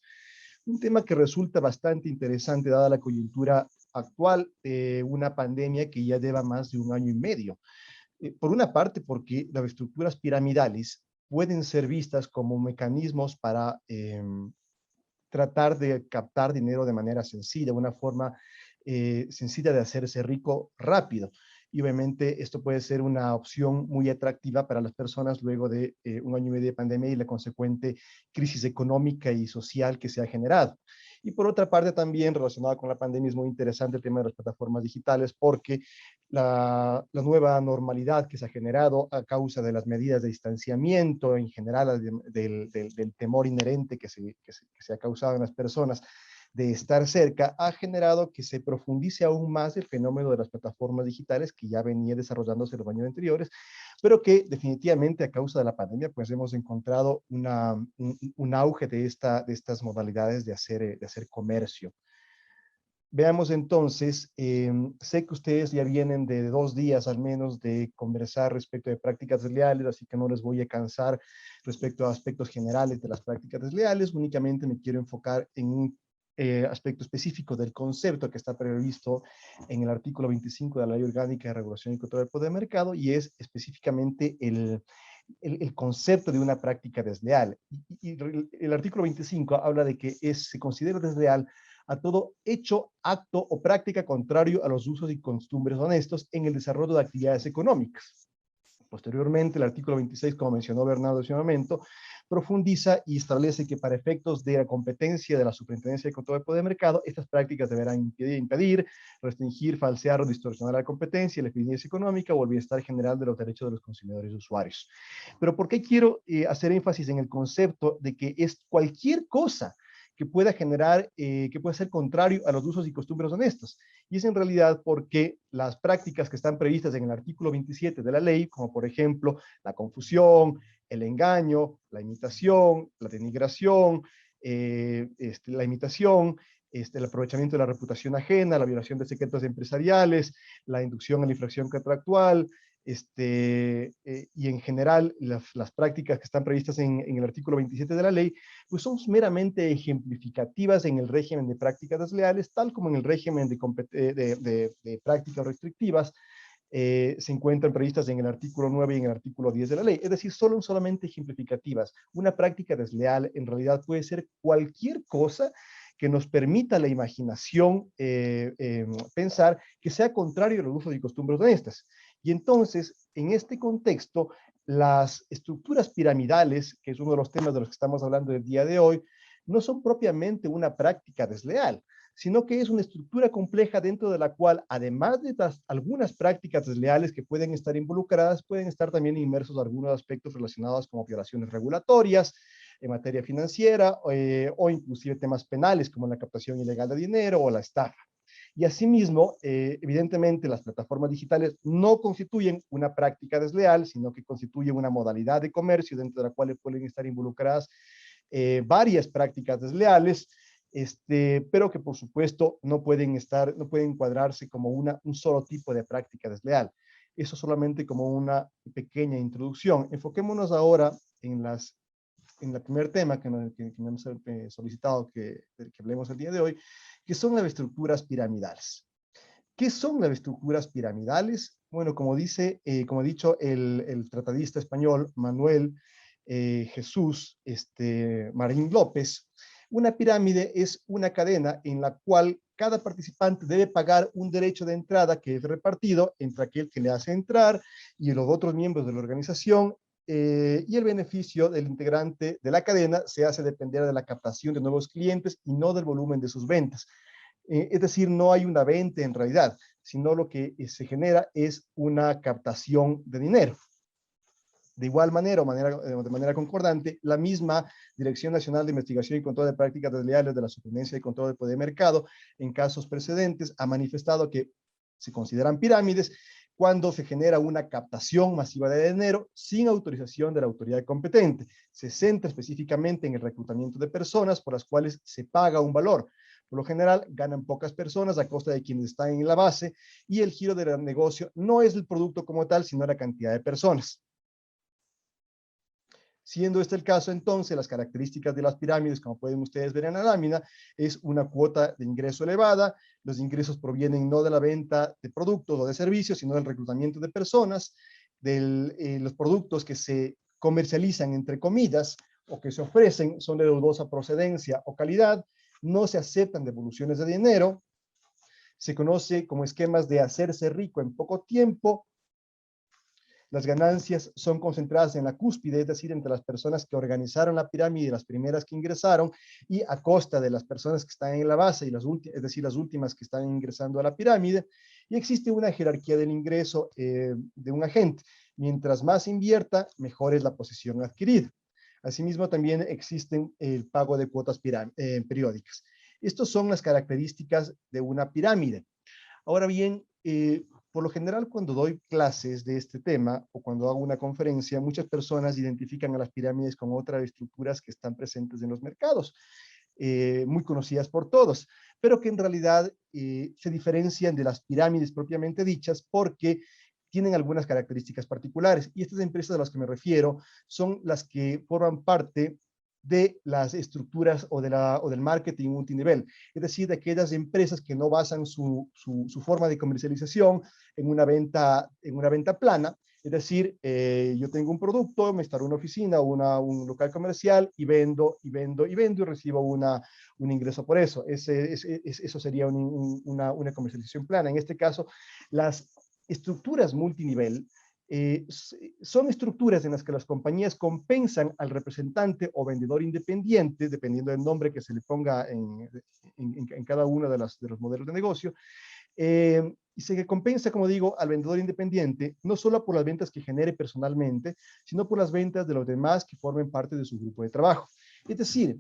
S3: Un tema que resulta bastante interesante dada la coyuntura actual de una pandemia que ya lleva más de 1 año y medio. Por una parte, porque las estructuras piramidales pueden ser vistas como mecanismos para tratar de captar dinero de manera sencilla, una forma sencilla de hacerse rico rápido. y obviamente esto puede ser una opción muy atractiva para las personas luego de 1 año y medio de pandemia y la consecuente crisis económica y social que se ha generado. Y por otra parte también relacionado con la pandemia es muy interesante el tema de las plataformas digitales porque la nueva normalidad que se ha generado a causa de las medidas de distanciamiento en general del temor inherente que se ha causado en las personas de estar cerca, ha generado que se profundice aún más el fenómeno de las plataformas digitales que ya venía desarrollándose en los años anteriores, pero que definitivamente a causa de la pandemia pues hemos encontrado un auge de estas modalidades de hacer comercio. Veamos entonces, sé que ustedes ya vienen de 2 días al menos de conversar respecto de prácticas desleales, así que no les voy a cansar respecto a aspectos generales de las prácticas desleales, únicamente me quiero enfocar en un aspecto específico del concepto que está previsto en el artículo 25 de la Ley Orgánica de Regulación y Control del Poder de Mercado, y es específicamente el concepto de una práctica desleal. Y el artículo 25 habla de que se considera desleal a todo hecho, acto o práctica contrario a los usos y costumbres honestos en el desarrollo de actividades económicas. Posteriormente, el artículo 26, como mencionó Bernardo hace un momento, profundiza y establece que para efectos de la competencia de la Superintendencia de Control del Poder de Mercado, estas prácticas deberán impedir, restringir, falsear o distorsionar la competencia, la eficiencia económica o el bienestar general de los derechos de los consumidores y usuarios. Pero ¿por qué quiero hacer énfasis en el concepto de que es cualquier cosa que pueda generar, que pueda ser contrario a los usos y costumbres honestos? Y es en realidad porque las prácticas que están previstas en el artículo 27 de la ley, como por ejemplo la confusión, el engaño, la imitación, la denigración, la imitación, el aprovechamiento de la reputación ajena, la violación de secretos empresariales, la inducción a la infracción contractual, y en general las prácticas que están previstas en el artículo 27 de la ley, pues son meramente ejemplificativas en el régimen de prácticas desleales, tal como en el régimen de prácticas restrictivas, se encuentran previstas en el artículo 9 y en el artículo 10 de la ley. Es decir, solamente ejemplificativas. Una práctica desleal en realidad puede ser cualquier cosa que nos permita la imaginación pensar que sea contrario a los usos y costumbres honestas. Y entonces, en este contexto, las estructuras piramidales, que es uno de los temas de los que estamos hablando el día de hoy, no son propiamente una práctica desleal, sino que es una estructura compleja dentro de la cual, además de algunas prácticas desleales que pueden estar involucradas, pueden estar también inmersos algunos aspectos relacionados como violaciones regulatorias en materia financiera o inclusive temas penales como la captación ilegal de dinero o la estafa. Y asimismo, evidentemente, las plataformas digitales no constituyen una práctica desleal, sino que constituyen una modalidad de comercio dentro de la cual pueden estar involucradas varias prácticas desleales, pero que por supuesto no pueden encuadrarse como un solo tipo de práctica desleal. Eso solamente como una pequeña introducción. Enfoquémonos ahora en el primer tema que me hemos solicitado que hablemos el día de hoy, que son las estructuras piramidales. ¿Qué son las estructuras piramidales? Bueno, como ha dicho el tratadista español Manuel Jesús Marín López, una pirámide es una cadena en la cual cada participante debe pagar un derecho de entrada que es repartido entre aquel que le hace entrar y los otros miembros de la organización, y el beneficio del integrante de la cadena se hace depender de la captación de nuevos clientes y no del volumen de sus ventas. Es decir, no hay una venta en realidad, sino lo que se genera es una captación de dinero. De igual manera, de manera concordante, la misma Dirección Nacional de Investigación y Control de Prácticas Desleales de la Superintendencia de Control del Poder de Mercado, en casos precedentes, ha manifestado que se consideran pirámides cuando se genera una captación masiva de dinero sin autorización de la autoridad competente. Se centra específicamente en el reclutamiento de personas por las cuales se paga un valor. Por lo general, ganan pocas personas a costa de quienes están en la base y el giro del negocio no es el producto como tal, sino la cantidad de personas. Siendo este el caso, entonces, las características de las pirámides, como pueden ustedes ver en la lámina, es una cuota de ingreso elevada. Los ingresos provienen no de la venta de productos o de servicios, sino del reclutamiento de personas, de los productos que se comercializan entre comillas o que se ofrecen son de dudosa procedencia o calidad, no se aceptan devoluciones de dinero, Se conoce como esquemas de hacerse rico en poco tiempo. Las ganancias son concentradas en la cúspide, es decir, entre las personas que organizaron la pirámide, las primeras que ingresaron, y a costa de las personas que están en la base, y es decir, las últimas que están ingresando a la pirámide. Y existe una jerarquía del ingreso de un agente. Mientras más invierta, mejor es la posición adquirida. Asimismo, también existen el pago de cuotas periódicas. Estas son las características de una pirámide. Ahora bien, por lo general, cuando doy clases de este tema o cuando hago una conferencia, muchas personas identifican a las pirámides con otras estructuras que están presentes en los mercados, muy conocidas por todos, pero que en realidad se diferencian de las pirámides propiamente dichas porque tienen algunas características particulares. Y estas empresas a las que me refiero son las que forman parte de las estructuras o del marketing multinivel, es decir, de aquellas empresas que no basan su forma de comercialización en una venta plana, es decir, yo tengo un producto, me instalo una oficina, un local comercial y vendo y recibo un ingreso por eso. Eso sería una comercialización plana. En este caso, las estructuras multinivel son estructuras en las que las compañías compensan al representante o vendedor independiente, dependiendo del nombre que se le ponga en cada uno de los modelos de negocio, y se compensa, como digo, al vendedor independiente, no solo por las ventas que genere personalmente, sino por las ventas de los demás que formen parte de su grupo de trabajo. Es decir,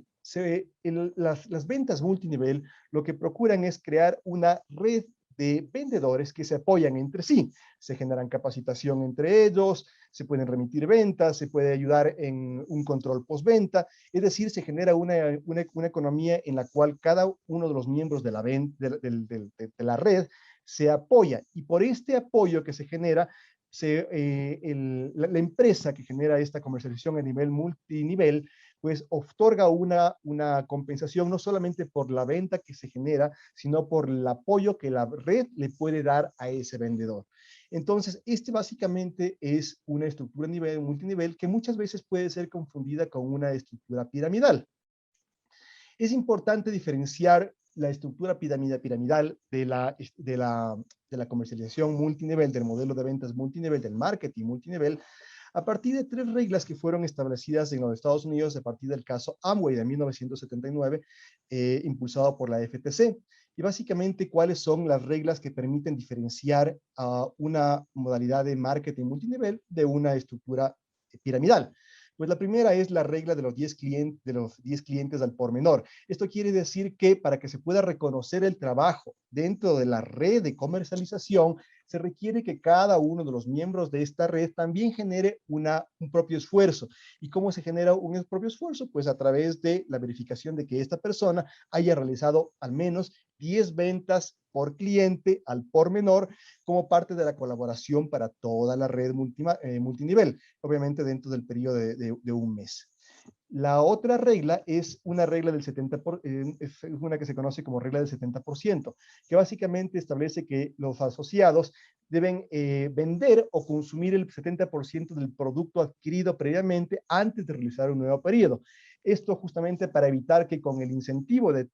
S3: las ventas multinivel lo que procuran es crear una red de vendedores que se apoyan entre sí. Se generan capacitación entre ellos, se pueden remitir ventas, se puede ayudar en un control postventa, es decir, se genera una economía en la cual cada uno de los miembros de la red se apoya, y por este apoyo que se genera, la empresa que genera esta comercialización a nivel multinivel, pues otorga una compensación no solamente por la venta que se genera, sino por el apoyo que la red le puede dar a ese vendedor. Entonces, básicamente es una estructura multinivel que muchas veces puede ser confundida con una estructura piramidal. Es importante diferenciar la estructura piramidal de la comercialización multinivel, del modelo de ventas multinivel, del marketing multinivel, a partir de 3 reglas que fueron establecidas en los Estados Unidos a partir del caso Amway de 1979, impulsado por la FTC. Y básicamente, ¿cuáles son las reglas que permiten diferenciar a una modalidad de marketing multinivel de una estructura piramidal? Pues la primera es la regla de los 10 clientes al por menor. Esto quiere decir que para que se pueda reconocer el trabajo dentro de la red de comercialización, se requiere que cada uno de los miembros de esta red también genere un propio esfuerzo. ¿Y cómo se genera un propio esfuerzo? Pues a través de la verificación de que esta persona haya realizado al menos 10 ventas por cliente al por menor como parte de la colaboración para toda la red multinivel, obviamente dentro del periodo de un mes. La otra regla es una regla del 70%, es una que se conoce como regla del 70%, que básicamente establece que los asociados deben vender o consumir el 70% del producto adquirido previamente antes de realizar un nuevo periodo. Esto justamente para evitar que con el incentivo de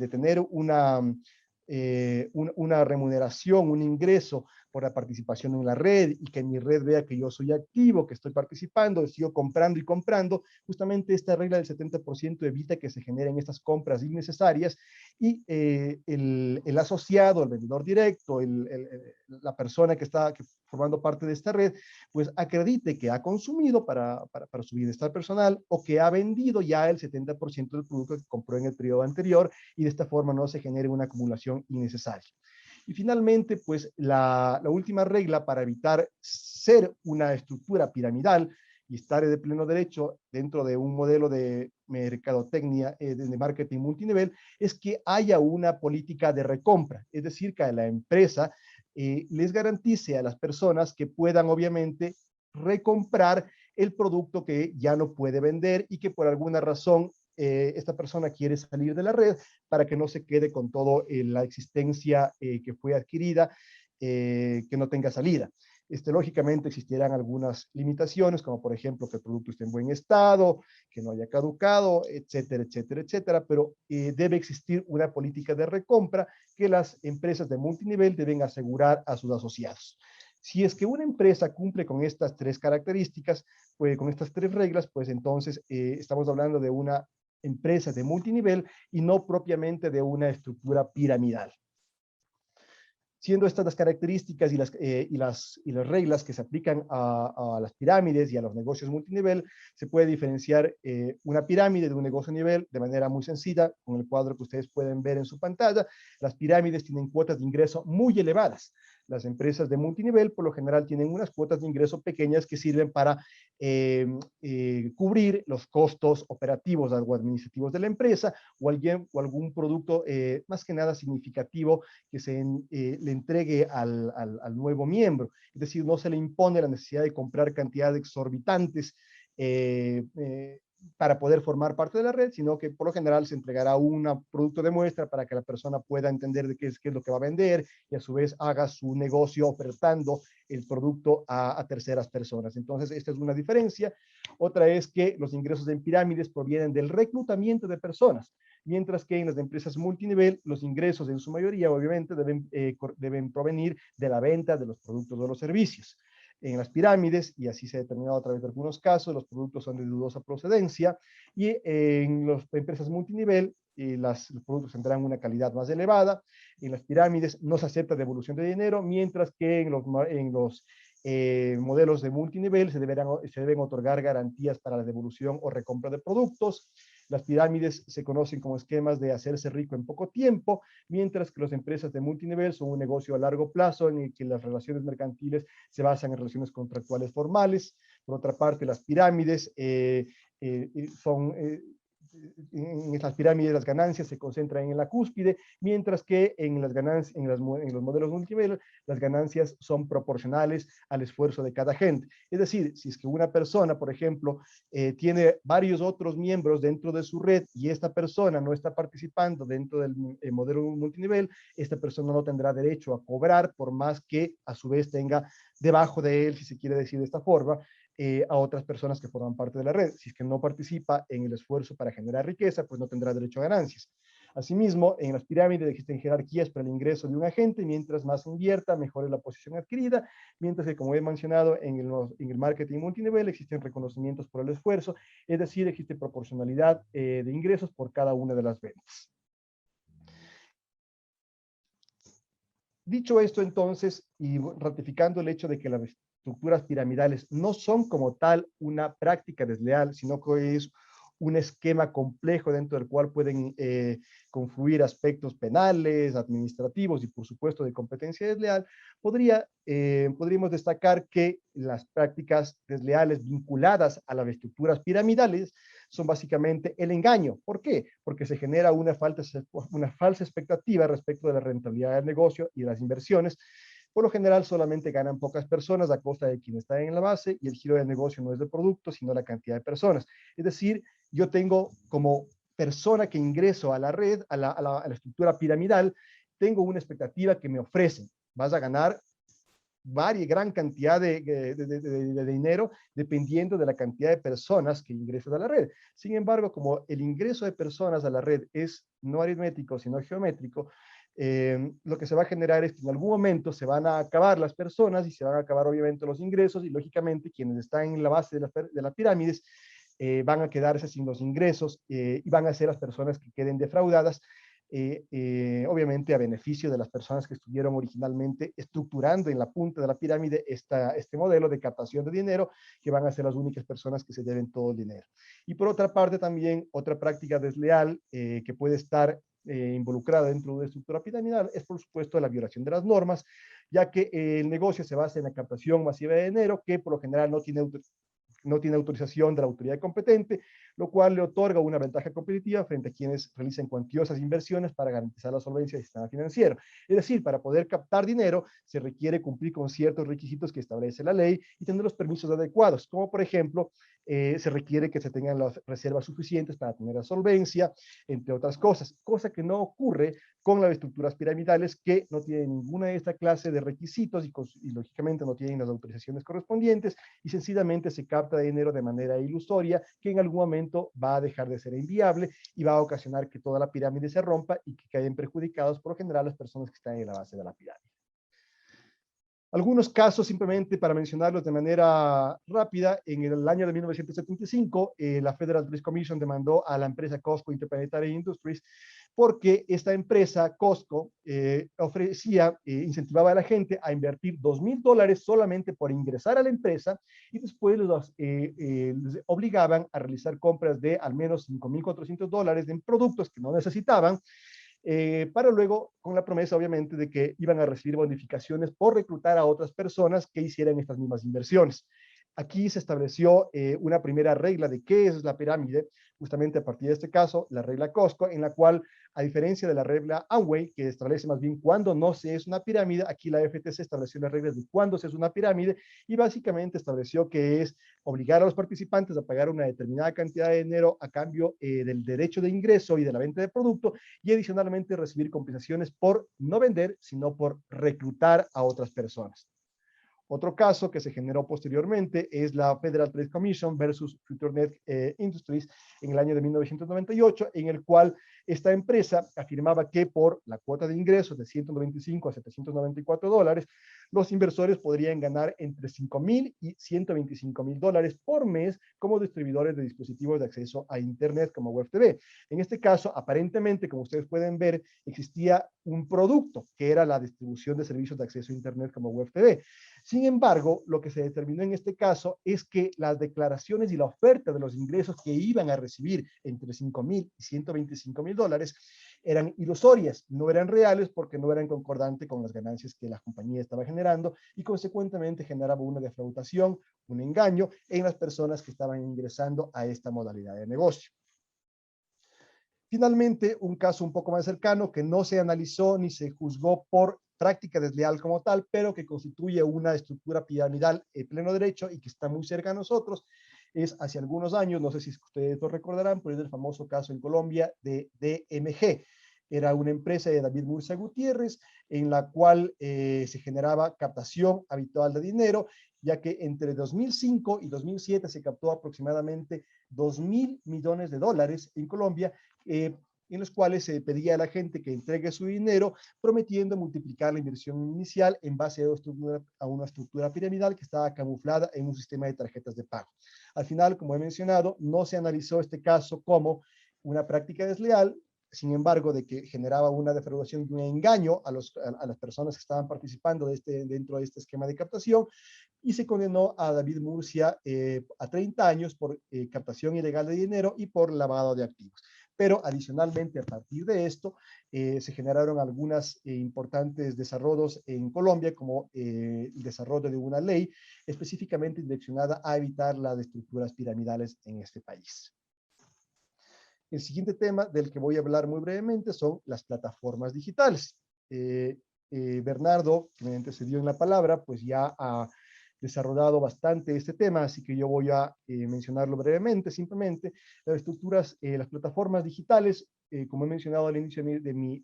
S3: tener una remuneración, un ingreso por la participación en la red, y que mi red vea que yo soy activo, que estoy participando, sigo comprando y comprando, justamente esta regla del 70% evita que se generen estas compras innecesarias, y el asociado, el vendedor directo, la persona que está formando parte de esta red, pues acredite que ha consumido para su bienestar personal, o que ha vendido ya el 70% del producto que compró en el periodo anterior, y de esta forma no se genere una acumulación innecesaria. Y finalmente, pues la última regla para evitar ser una estructura piramidal y estar de pleno derecho dentro de un modelo de mercadotecnia, de marketing multinivel, es que haya una política de recompra, es decir, que la empresa les garantice a las personas que puedan obviamente recomprar el producto que ya no puede vender y que por alguna razón esta persona quiere salir de la red, para que no se quede con toda la existencia que fue adquirida, que no tenga salida. Lógicamente existirán algunas limitaciones, como por ejemplo que el producto esté en buen estado, que no haya caducado, etcétera, etcétera, etcétera, pero debe existir una política de recompra que las empresas de multinivel deben asegurar a sus asociados. Si es que una empresa cumple con estas tres características, pues con estas tres reglas, pues entonces estamos hablando de una empresa de multinivel y no propiamente de una estructura piramidal. Siendo estas las características y las reglas que se aplican a las pirámides y a los negocios multinivel, se puede diferenciar una pirámide de un negocio nivel de manera muy sencilla, con el cuadro que ustedes pueden ver en su pantalla. Las pirámides tienen cuotas de ingreso muy elevadas. Las empresas de multinivel, por lo general, tienen unas cuotas de ingreso pequeñas que sirven para cubrir los costos operativos o administrativos de la empresa o algún producto más que nada significativo que le entregue al nuevo miembro. Es decir, no se le impone la necesidad de comprar cantidades exorbitantes para poder formar parte de la red, sino que por lo general se entregará un producto de muestra para que la persona pueda entender de qué es lo que va a vender y a su vez haga su negocio ofertando el producto a terceras personas. Entonces, esta es una diferencia. Otra es que los ingresos en pirámides provienen del reclutamiento de personas, mientras que en las empresas multinivel los ingresos en su mayoría obviamente deben provenir de la venta de los productos o los servicios. En las pirámides, y así se ha determinado a través de algunos casos, los productos son de dudosa procedencia, y en las empresas multinivel los productos tendrán una calidad más elevada. En las pirámides no se acepta devolución de dinero, mientras que en los modelos de multinivel se deben otorgar garantías para la devolución o recompra de productos. Las pirámides se conocen como esquemas de hacerse rico en poco tiempo, mientras que las empresas de multinivel son un negocio a largo plazo en el que las relaciones mercantiles se basan en relaciones contractuales formales. Por otra parte, las pirámides en estas pirámides las ganancias se concentran en la cúspide, mientras que en los modelos multinivel las ganancias son proporcionales al esfuerzo de cada gente. Es decir, si es que una persona, por ejemplo, tiene varios otros miembros dentro de su red y esta persona no está participando dentro del modelo multinivel, esta persona no tendrá derecho a cobrar por más que a su vez tenga debajo de él, si se quiere decir de esta forma, a otras personas que forman parte de la red. Si es que no participa en el esfuerzo para generar riqueza, pues no tendrá derecho a ganancias. Asimismo, en las pirámides existen jerarquías para el ingreso de un agente. Mientras más invierta, mejor es la posición adquirida, mientras que, como he mencionado, en el marketing multinivel existen reconocimientos por el esfuerzo, es decir, existe proporcionalidad de ingresos por cada una de las ventas. Dicho esto, entonces, y ratificando el hecho de que las estructuras piramidales no son como tal una práctica desleal, sino que es un esquema complejo dentro del cual pueden confluir aspectos penales, administrativos y, por supuesto, de competencia desleal, podríamos destacar que las prácticas desleales vinculadas a las estructuras piramidales son básicamente el engaño. ¿Por qué? Porque se genera una falsa expectativa respecto de la rentabilidad del negocio y de las inversiones. Por lo general, solamente ganan pocas personas a costa de quien está en la base y el giro del negocio no es de producto, sino la cantidad de personas. Es decir, yo tengo como persona que ingreso a la red, a la estructura piramidal, tengo una expectativa que me ofrecen. Vas a ganar gran cantidad de dinero dependiendo de la cantidad de personas que ingresas a la red. Sin embargo, como el ingreso de personas a la red es no aritmético, sino geométrico, lo que se va a generar es que en algún momento se van a acabar las personas y se van a acabar obviamente los ingresos y lógicamente quienes están en la base de las pirámides van a quedarse sin los ingresos y van a ser las personas que queden defraudadas, obviamente a beneficio de las personas que estuvieron originalmente estructurando en la punta de la pirámide este modelo de captación de dinero, que van a ser las únicas personas que se lleven todo el dinero. Y por otra parte también otra práctica desleal que puede estar involucrada dentro de una estructura piramidal es por supuesto la violación de las normas, ya que el negocio se basa en la captación masiva de dinero que por lo general no tiene autorización de la autoridad competente, lo cual le otorga una ventaja competitiva frente a quienes realizan cuantiosas inversiones para garantizar la solvencia del sistema financiero. Es decir, para poder captar dinero se requiere cumplir con ciertos requisitos que establece la ley y tener los permisos adecuados, como por ejemplo, se requiere que se tengan las reservas suficientes para tener la solvencia, entre otras cosas, cosa que no ocurre con las estructuras piramidales que no tienen ninguna de esta clase de requisitos y lógicamente no tienen las autorizaciones correspondientes y sencillamente se capta dinero de manera ilusoria que en algún momento va a dejar de ser inviable y va a ocasionar que toda la pirámide se rompa y que queden perjudicados por lo general las personas que están en la base de la pirámide. Algunos casos, simplemente para mencionarlos de manera rápida, en el año de 1975, la Federal Trade Commission demandó a la empresa Costco Interplanetary Industries porque esta empresa, Costco, incentivaba a la gente a invertir $2,000 solamente por ingresar a la empresa y después les obligaban a realizar compras de al menos $5,400 en productos que no necesitaban, para luego, con la promesa obviamente de que iban a recibir bonificaciones por reclutar a otras personas que hicieran estas mismas inversiones. Aquí se estableció una primera regla de qué es la pirámide, justamente a partir de este caso, la regla Costco, en la cual, a diferencia de la regla Amway, que establece más bien cuándo no se es una pirámide, aquí la FTC estableció las reglas de cuándo se es una pirámide y básicamente estableció que es obligar a los participantes a pagar una determinada cantidad de dinero a cambio del derecho de ingreso y de la venta de producto y adicionalmente recibir compensaciones por no vender, sino por reclutar a otras personas. Otro caso que se generó posteriormente es la Federal Trade Commission versus FutureNet Industries en el año de 1998, en el cual esta empresa afirmaba que por la cuota de ingresos de $195 a $794, los inversores podrían ganar entre $5,000 y $125,000 por mes como distribuidores de dispositivos de acceso a Internet como Web TV. En este caso, aparentemente, como ustedes pueden ver, existía un producto que era la distribución de servicios de acceso a Internet como Web TV. Sin embargo, lo que se determinó en este caso es que las declaraciones y la oferta de los ingresos que iban a recibir entre $5,000 y $125,000 eran ilusorias, no eran reales porque no eran concordantes con las ganancias que la compañía estaba generando y consecuentemente generaba una defraudación, un engaño en las personas que estaban ingresando a esta modalidad de negocio. Finalmente, un caso un poco más cercano que no se analizó ni se juzgó por práctica desleal como tal, pero que constituye una estructura piramidal en pleno derecho y que está muy cerca a nosotros, es hace algunos años, no sé si ustedes lo recordarán, pero es el famoso caso en Colombia de DMG. Era una empresa de David Murcia Gutiérrez en la cual se generaba captación habitual de dinero, ya que entre 2005 y 2007 se captó aproximadamente $2,000 millones en Colombia, en los cuales se pedía a la gente que entregue su dinero, prometiendo multiplicar la inversión inicial en base a una estructura piramidal que estaba camuflada en un sistema de tarjetas de pago. Al final, como he mencionado, no se analizó este caso como una práctica desleal, sin embargo, de que generaba una defraudación y un engaño a las personas que estaban participando dentro de este esquema de captación, y se condenó a David Murcia a 30 años por captación ilegal de dinero y por lavado de activos. Pero adicionalmente, a partir de esto, se generaron algunos importantes desarrollos en Colombia, como el desarrollo de una ley específicamente direccionada a evitar las estructuras piramidales en este país. El siguiente tema del que voy a hablar muy brevemente son las plataformas digitales. Bernardo, que me antecedió en la palabra, pues ya ha desarrollado bastante este tema, así que yo voy a mencionarlo brevemente. Simplemente, las estructuras, las plataformas digitales, como he mencionado al inicio de mi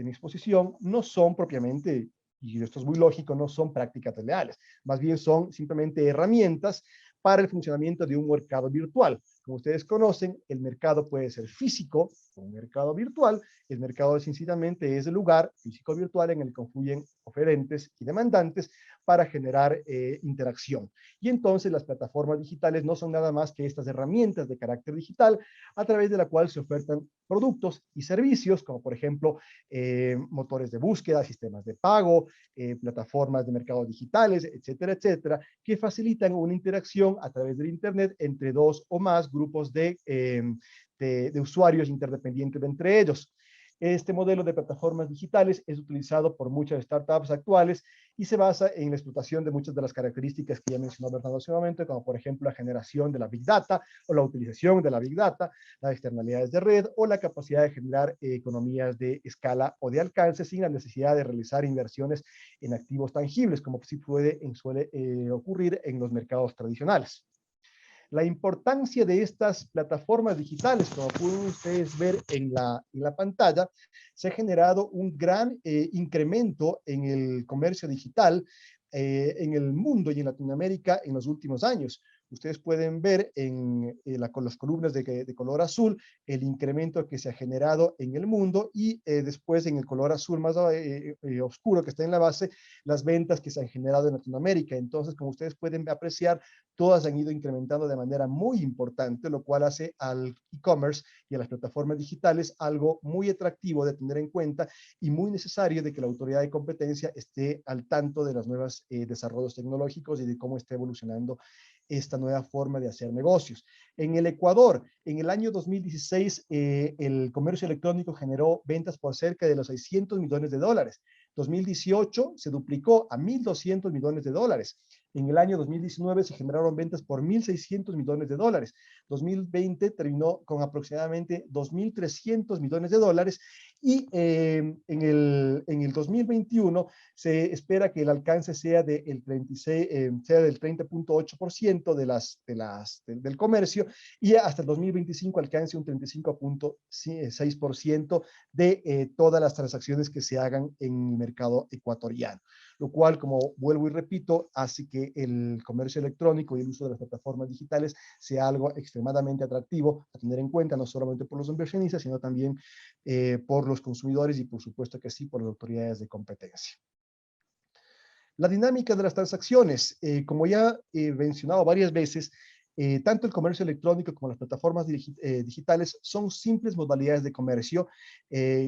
S3: exposición, no son propiamente, y esto es muy lógico, no son prácticas desleales, más bien son simplemente herramientas para el funcionamiento de un mercado virtual. Como ustedes conocen, el mercado puede ser físico o un mercado virtual. El mercado sencillamente es el lugar físico-virtual en el que confluyen oferentes y demandantes para generar interacción. Y entonces las plataformas digitales no son nada más que estas herramientas de carácter digital a través de la cual se ofertan productos y servicios, como por ejemplo motores de búsqueda, sistemas de pago, plataformas de mercados digitales, etcétera, etcétera, que facilitan una interacción a través del Internet entre dos o más grupos de usuarios interdependientes entre ellos. Este modelo de plataformas digitales es utilizado por muchas startups actuales y se basa en la explotación de muchas de las características que ya mencionó Bernardo hace un momento, como por ejemplo la generación de la Big Data o la utilización de la Big Data, las externalidades de red o la capacidad de generar economías de escala o de alcance sin la necesidad de realizar inversiones en activos tangibles, como sí suele ocurrir en los mercados tradicionales. La importancia de estas plataformas digitales, como pueden ustedes ver en la pantalla, se ha generado un gran incremento en el comercio digital en el mundo y en Latinoamérica en los últimos años. Ustedes pueden ver con las columnas de color azul el incremento que se ha generado en el mundo y después en el color azul más oscuro que está en la base, las ventas que se han generado en Latinoamérica. Entonces, como ustedes pueden apreciar, todas han ido incrementando de manera muy importante, lo cual hace al e-commerce y a las plataformas digitales algo muy atractivo de tener en cuenta y muy necesario de que la autoridad de competencia esté al tanto de los nuevos desarrollos tecnológicos y de cómo está evolucionando esta nueva forma de hacer negocios. En el Ecuador, en el año 2016, el comercio electrónico generó ventas por cerca de los 600 millones de dólares. 2018 se duplicó a 1.200 millones de dólares. En el año 2019 se generaron ventas por 1.600 millones de dólares. 2020 terminó con aproximadamente 2.300 millones de dólares y en el 2021 se espera que el alcance sea del 30.8% del comercio y hasta el 2025 alcance un 35.6% de todas las transacciones que se hagan en el mercado ecuatoriano, lo cual, como vuelvo y repito, hace que el comercio electrónico y el uso de las plataformas digitales sea algo extremadamente atractivo a tener en cuenta, no solamente por los inversionistas, sino también por los consumidores y por supuesto que sí por las autoridades de competencia. La dinámica de las transacciones, como ya he mencionado varias veces, tanto el comercio electrónico como las plataformas digitales son simples modalidades de comercio.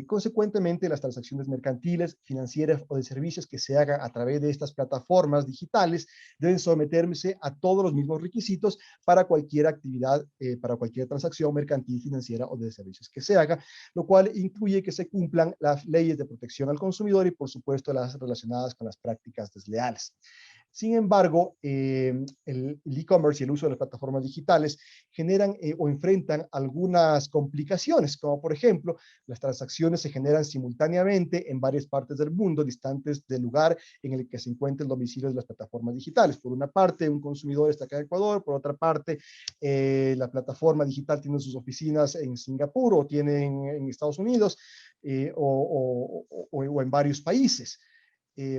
S3: Consecuentemente, las transacciones mercantiles, financieras o de servicios que se hagan a través de estas plataformas digitales deben someterse a todos los mismos requisitos para cualquier actividad, para cualquier transacción mercantil, financiera o de servicios que se haga, lo cual incluye que se cumplan las leyes de protección al consumidor y, por supuesto, las relacionadas con las prácticas desleales. Sin embargo, el e-commerce y el uso de las plataformas digitales generan o enfrentan algunas complicaciones, como por ejemplo, las transacciones se generan simultáneamente en varias partes del mundo, distantes del lugar en el que se encuentra el domicilio de las plataformas digitales. Por una parte, un consumidor está acá en Ecuador, por otra parte, la plataforma digital tiene sus oficinas en Singapur o tiene en Estados Unidos o en varios países.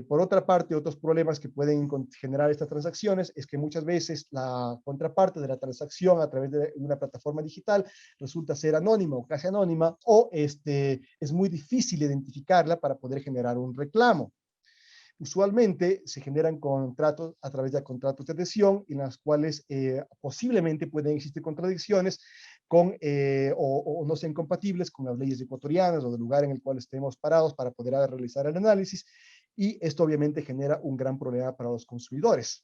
S3: Por otra parte, otros problemas que pueden generar estas transacciones es que muchas veces la contraparte de la transacción a través de una plataforma digital resulta ser anónima o casi anónima o es muy difícil identificarla para poder generar un reclamo. Usualmente se generan contratos a través de contratos de adhesión en las cuales posiblemente pueden existir contradicciones o no sean compatibles con las leyes ecuatorianas o del lugar en el cual estemos parados para poder realizar el análisis, y esto obviamente genera un gran problema para los consumidores.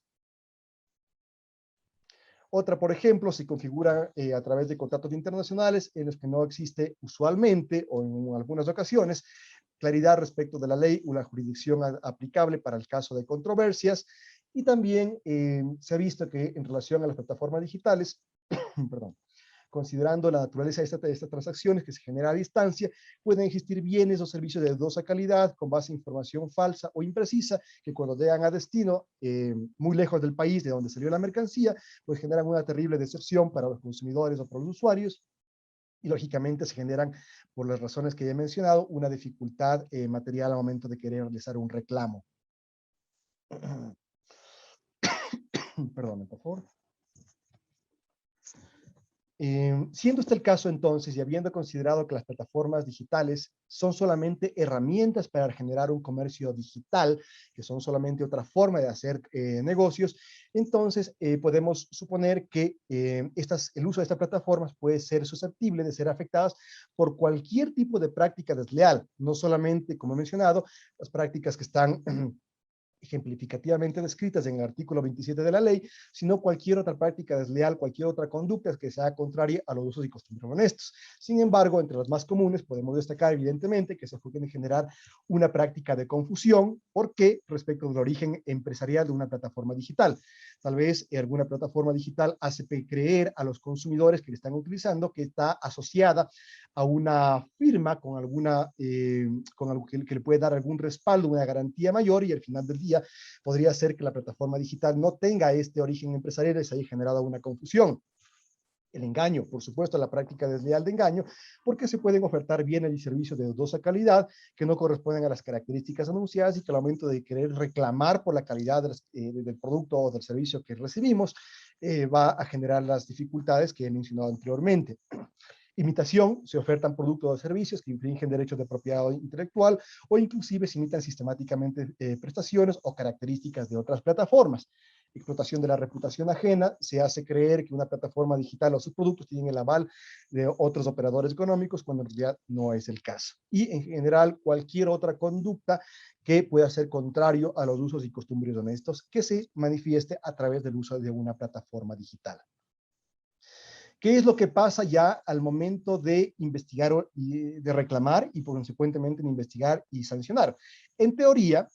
S3: Otra, por ejemplo, se configura a través de contratos internacionales en los que no existe usualmente o en algunas ocasiones claridad respecto de la ley o la jurisdicción aplicable para el caso de controversias, y también se ha visto que en relación a las plataformas digitales, perdón, considerando la naturaleza de estas transacciones que se genera a distancia, pueden existir bienes o servicios de dudosa calidad con base en información falsa o imprecisa que cuando llegan a destino, muy lejos del país de donde salió la mercancía, pues generan una terrible decepción para los consumidores o para los usuarios. Y lógicamente se generan, por las razones que ya he mencionado, una dificultad material al momento de querer realizar un reclamo. Perdón, por favor. Siendo este el caso entonces, y habiendo considerado que las plataformas digitales son solamente herramientas para generar un comercio digital, que son solamente otra forma de hacer negocios, entonces podemos suponer que el uso de estas plataformas puede ser susceptible de ser afectadas por cualquier tipo de práctica desleal, no solamente, como he mencionado, las prácticas que están ejemplificativamente descritas en el artículo 27 de la ley, sino cualquier otra práctica desleal, cualquier otra conducta que sea contraria a los usos y costumbres honestos. Sin embargo, entre las más comunes podemos destacar evidentemente que se puede generar una práctica de confusión. ¿Por qué? Respecto del origen empresarial de una plataforma digital. Tal vez alguna plataforma digital hace creer a los consumidores que le están utilizando que está asociada a una firma con con algo que le puede dar algún respaldo, una garantía mayor, y al final del día podría ser que la plataforma digital no tenga este origen empresarial y se haya generado una confusión. El engaño, por supuesto, la práctica desleal de engaño, porque se pueden ofertar bienes y servicios de dudosa calidad que no corresponden a las características anunciadas y que al momento de querer reclamar por la calidad del producto o del servicio que recibimos, va a generar las dificultades que he mencionado anteriormente. Imitación, se ofertan productos o servicios que infringen derechos de propiedad intelectual o inclusive se imitan sistemáticamente prestaciones o características de otras plataformas. Explotación de la reputación ajena, se hace creer que una plataforma digital o sus productos tienen el aval de otros operadores económicos cuando en realidad no es el caso. Y en general cualquier otra conducta que pueda ser contrario a los usos y costumbres honestos que se manifieste a través del uso de una plataforma digital. ¿Qué es lo que pasa ya al momento de investigar y de reclamar y consecuentemente de investigar y sancionar? En teoría,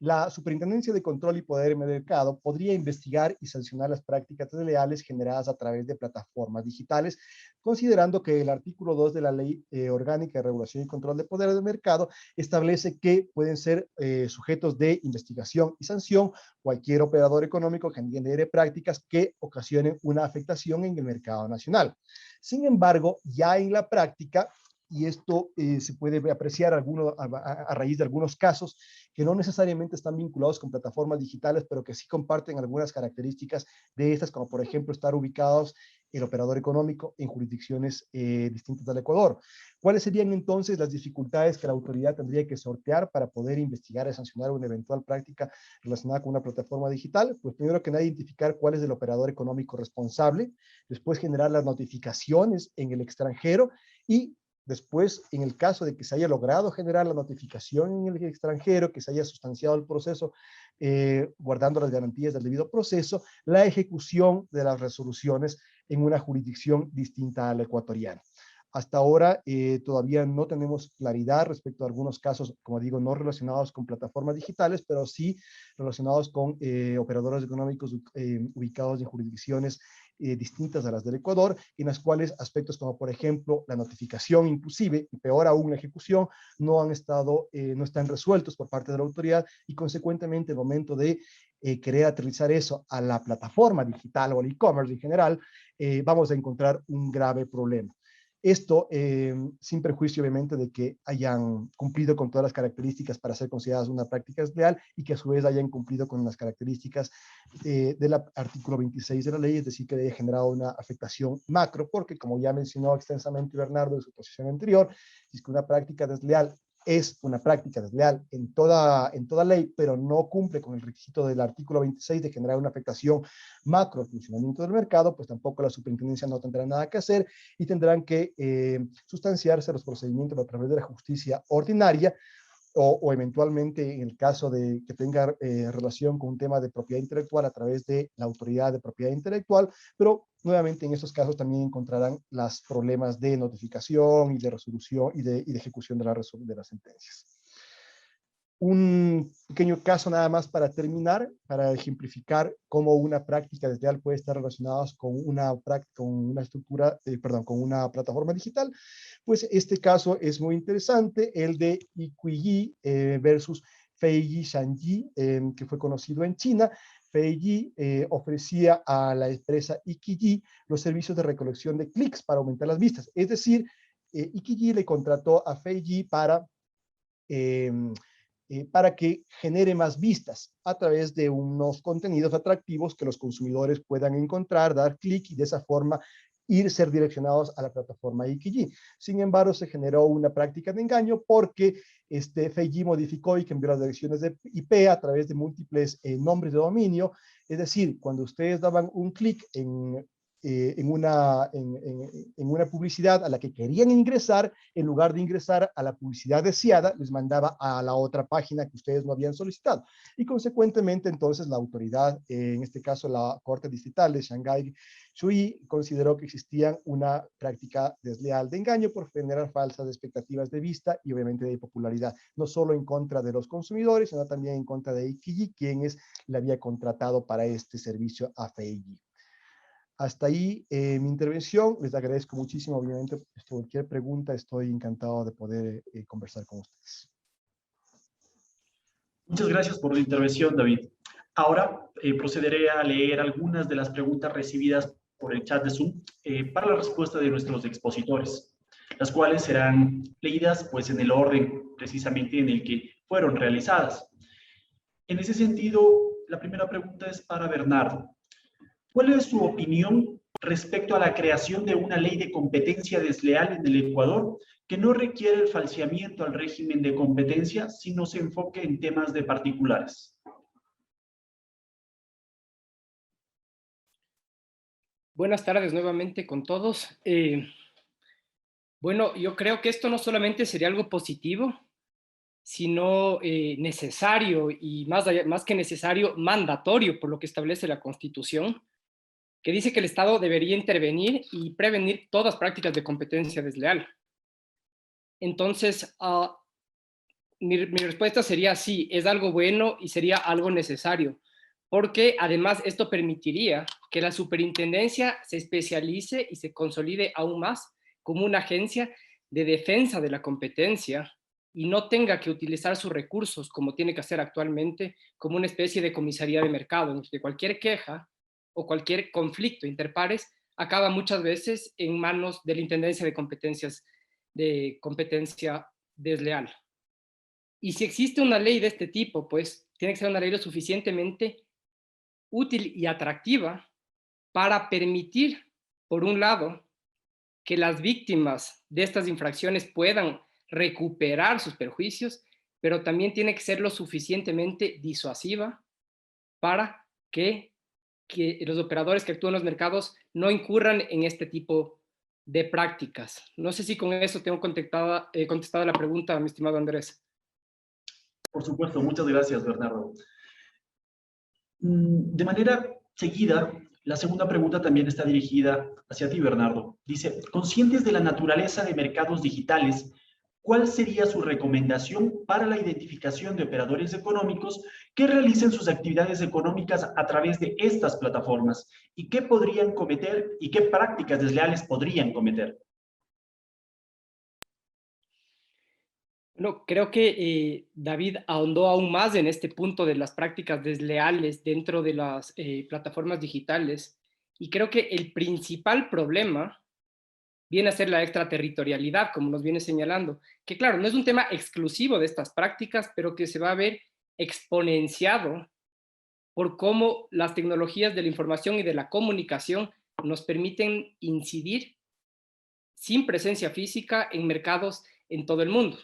S3: la Superintendencia de Control y Poder en el Mercado podría investigar y sancionar las prácticas desleales generadas a través de plataformas digitales, considerando que el artículo 2 de la Ley Orgánica de Regulación y Control de Poder del Mercado establece que pueden ser sujetos de investigación y sanción cualquier operador económico que genere prácticas que ocasionen una afectación en el mercado nacional. Sin embargo, ya en la práctica, y esto se puede apreciar a raíz de algunos casos que no necesariamente están vinculados con plataformas digitales, pero que sí comparten algunas características de estas, como por ejemplo estar ubicados el operador económico en jurisdicciones distintas del Ecuador. ¿Cuáles serían entonces las dificultades que la autoridad tendría que sortear para poder investigar y sancionar una eventual práctica relacionada con una plataforma digital? Pues primero que nada, identificar cuál es el operador económico responsable, después generar las notificaciones en el extranjero y después, en el caso de que se haya logrado generar la notificación en el extranjero, que se haya sustanciado el proceso, guardando las garantías del debido proceso, la ejecución de las resoluciones en una jurisdicción distinta a la ecuatoriana. Hasta ahora todavía no tenemos claridad respecto a algunos casos, como digo, no relacionados con plataformas digitales, pero sí relacionados con operadores económicos ubicados en jurisdicciones distintas a las del Ecuador, en las cuales aspectos como, por ejemplo, la notificación inclusive, y peor aún la ejecución, no están resueltos por parte de la autoridad y consecuentemente el momento de querer aterrizar eso a la plataforma digital o al e-commerce en general, vamos a encontrar un grave problema. Esto sin perjuicio, obviamente, de que hayan cumplido con todas las características para ser consideradas una práctica desleal y que a su vez hayan cumplido con las características del artículo 26 de la ley, es decir, que haya generado una afectación macro, porque como ya mencionó extensamente Bernardo en su posición anterior, es que una práctica desleal es una práctica desleal en toda ley, pero no cumple con el requisito del artículo 26 de generar una afectación macro al funcionamiento del mercado, pues tampoco la superintendencia no tendrá nada que hacer y tendrán que sustanciarse los procedimientos a través de la justicia ordinaria o eventualmente en el caso de que tenga relación con un tema de propiedad intelectual a través de la autoridad de propiedad intelectual, pero nuevamente en estos casos también encontrarán los problemas de notificación y de resolución y de ejecución de las sentencias. Un pequeño caso nada más para terminar, para ejemplificar cómo una práctica desleal puede estar relacionada con una plataforma digital. Pues este caso es muy interesante, el de Iquiji versus Feiji Shangji, que fue conocido en China. Feiji ofrecía a la empresa Iquiji los servicios de recolección de clics para aumentar las vistas. Es decir, Iquiji le contrató a Feiji para que genere más vistas a través de unos contenidos atractivos que los consumidores puedan encontrar, dar clic y de esa forma ser direccionados a la plataforma Iquiji. Sin embargo, se generó una práctica de engaño porque Feiji modificó y cambió las direcciones de IP a través de múltiples nombres de dominio. Es decir, cuando ustedes daban un clic en en una publicidad a la que querían ingresar, en lugar de ingresar a la publicidad deseada, les mandaba a la otra página que ustedes no habían solicitado. Y consecuentemente, entonces, la autoridad, en este caso la Corte Distrital de Shanghái, Shui, consideró que existía una práctica desleal de engaño por generar falsas expectativas de vista y obviamente de popularidad, no solo en contra de los consumidores, sino también en contra de Ikiji, quienes le había contratado para este servicio a Feiji. Hasta ahí mi intervención. Les agradezco muchísimo. Obviamente, cualquier pregunta, estoy encantado de poder conversar con ustedes.
S1: Muchas gracias por la intervención, David. Ahora procederé a leer algunas de las preguntas recibidas por el chat de Zoom para la respuesta de nuestros expositores, las cuales serán leídas pues, en el orden precisamente en el que fueron realizadas. En ese sentido, la primera pregunta es para Bernardo. ¿Cuál es su opinión respecto a la creación de una ley de competencia desleal en el Ecuador que no requiere el falseamiento al régimen de competencia, sino se enfoque en temas de particulares?
S2: Buenas tardes nuevamente con todos. Bueno, yo creo que esto no solamente sería algo positivo, sino necesario y más que necesario, mandatorio por lo que establece la Constitución, que dice que el Estado debería intervenir y prevenir todas prácticas de competencia desleal. Entonces, mi respuesta sería sí, es algo bueno y sería algo necesario, porque además esto permitiría que la superintendencia se especialice y se consolide aún más como una agencia de defensa de la competencia y no tenga que utilizar sus recursos como tiene que hacer actualmente como una especie de comisaría de mercado, en que cualquier queja o cualquier conflicto interpares acaba muchas veces en manos de la Intendencia de Competencia Desleal. Y si existe una ley de este tipo, pues tiene que ser una ley lo suficientemente útil y atractiva para permitir, por un lado, que las víctimas de estas infracciones puedan recuperar sus perjuicios, pero también tiene que ser lo suficientemente disuasiva para que los operadores que actúan en los mercados no incurran en este tipo de prácticas. No sé si con eso tengo contestada la pregunta, mi estimado Andrés.
S1: Por supuesto, muchas gracias, Bernardo. De manera seguida, la segunda pregunta también está dirigida hacia ti, Bernardo. Dice, conscientes de la naturaleza de mercados digitales, ¿cuál sería su recomendación para la identificación de operadores económicos que realicen sus actividades económicas a través de estas plataformas? ¿Y qué podrían cometer y qué prácticas desleales podrían cometer?
S2: No, creo que David ahondó aún más en este punto de las prácticas desleales dentro de las plataformas digitales, y creo que el principal problema viene a ser la extraterritorialidad, como nos viene señalando, que claro, no es un tema exclusivo de estas prácticas, pero que se va a ver exponenciado por cómo las tecnologías de la información y de la comunicación nos permiten incidir sin presencia física en mercados en todo el mundo.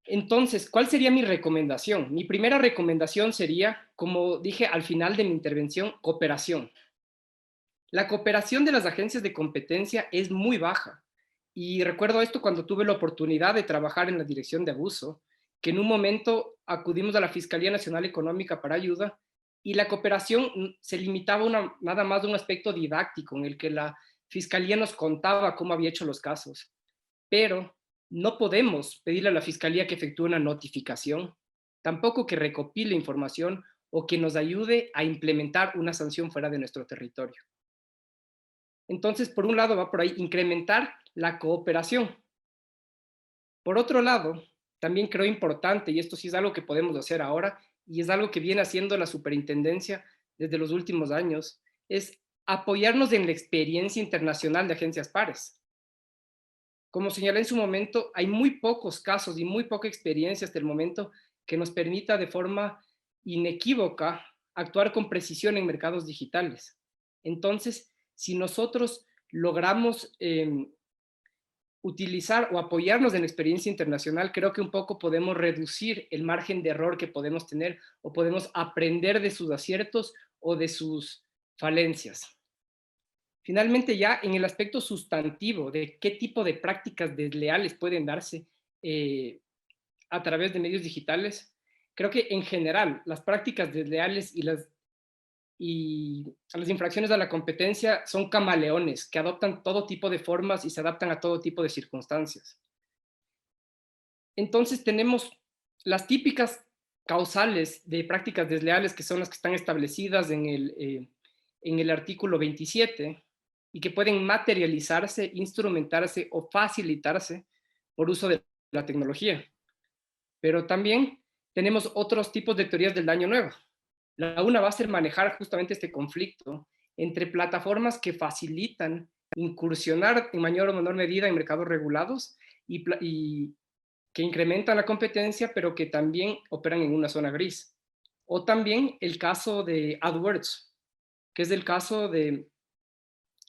S2: Entonces, ¿cuál sería mi recomendación? Mi primera recomendación sería, como dije al final de mi intervención, cooperación. La cooperación de las agencias de competencia es muy baja. Y recuerdo esto cuando tuve la oportunidad de trabajar en la dirección de abuso, que en un momento acudimos a la Fiscalía Nacional Económica para ayuda y la cooperación se limitaba nada más a un aspecto didáctico en el que la Fiscalía nos contaba cómo había hecho los casos. Pero no podemos pedirle a la Fiscalía que efectúe una notificación, tampoco que recopile información o que nos ayude a implementar una sanción fuera de nuestro territorio. Entonces, por un lado va por ahí incrementar la cooperación. Por otro lado, también creo importante, y esto sí es algo que podemos hacer ahora, y es algo que viene haciendo la superintendencia desde los últimos años, es apoyarnos en la experiencia internacional de agencias pares. Como señalé en su momento, hay muy pocos casos y muy poca experiencia hasta el momento que nos permita de forma inequívoca actuar con precisión en mercados digitales. Entonces, si nosotros logramos utilizar o apoyarnos en la experiencia internacional, creo que un poco podemos reducir el margen de error que podemos tener o podemos aprender de sus aciertos o de sus falencias. Finalmente, ya en el aspecto sustantivo de qué tipo de prácticas desleales pueden darse a través de medios digitales, creo que en general las prácticas desleales y las infracciones a la competencia son camaleones que adoptan todo tipo de formas y se adaptan a todo tipo de circunstancias. Entonces tenemos las típicas causales de prácticas desleales, que son las que están establecidas en el artículo 27 y que pueden materializarse, instrumentarse o facilitarse por uso de la tecnología. Pero también tenemos otros tipos de teorías del daño nuevo. La una va a ser manejar justamente este conflicto entre plataformas que facilitan incursionar en mayor o menor medida en mercados regulados y que incrementan la competencia, pero que también operan en una zona gris. O también el caso de AdWords, que es el caso en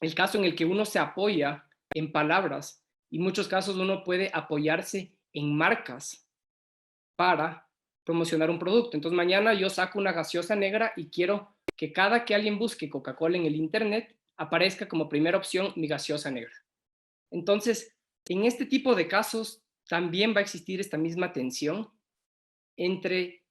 S2: el que uno se apoya en palabras y en muchos casos uno puede apoyarse en marcas para promocionar un producto. Entonces mañana yo saco una gaseosa negra y quiero que cada que alguien busque Coca-Cola en el internet aparezca como primera opción mi gaseosa negra. Entonces, en este tipo de casos también va a existir esta misma tensión entre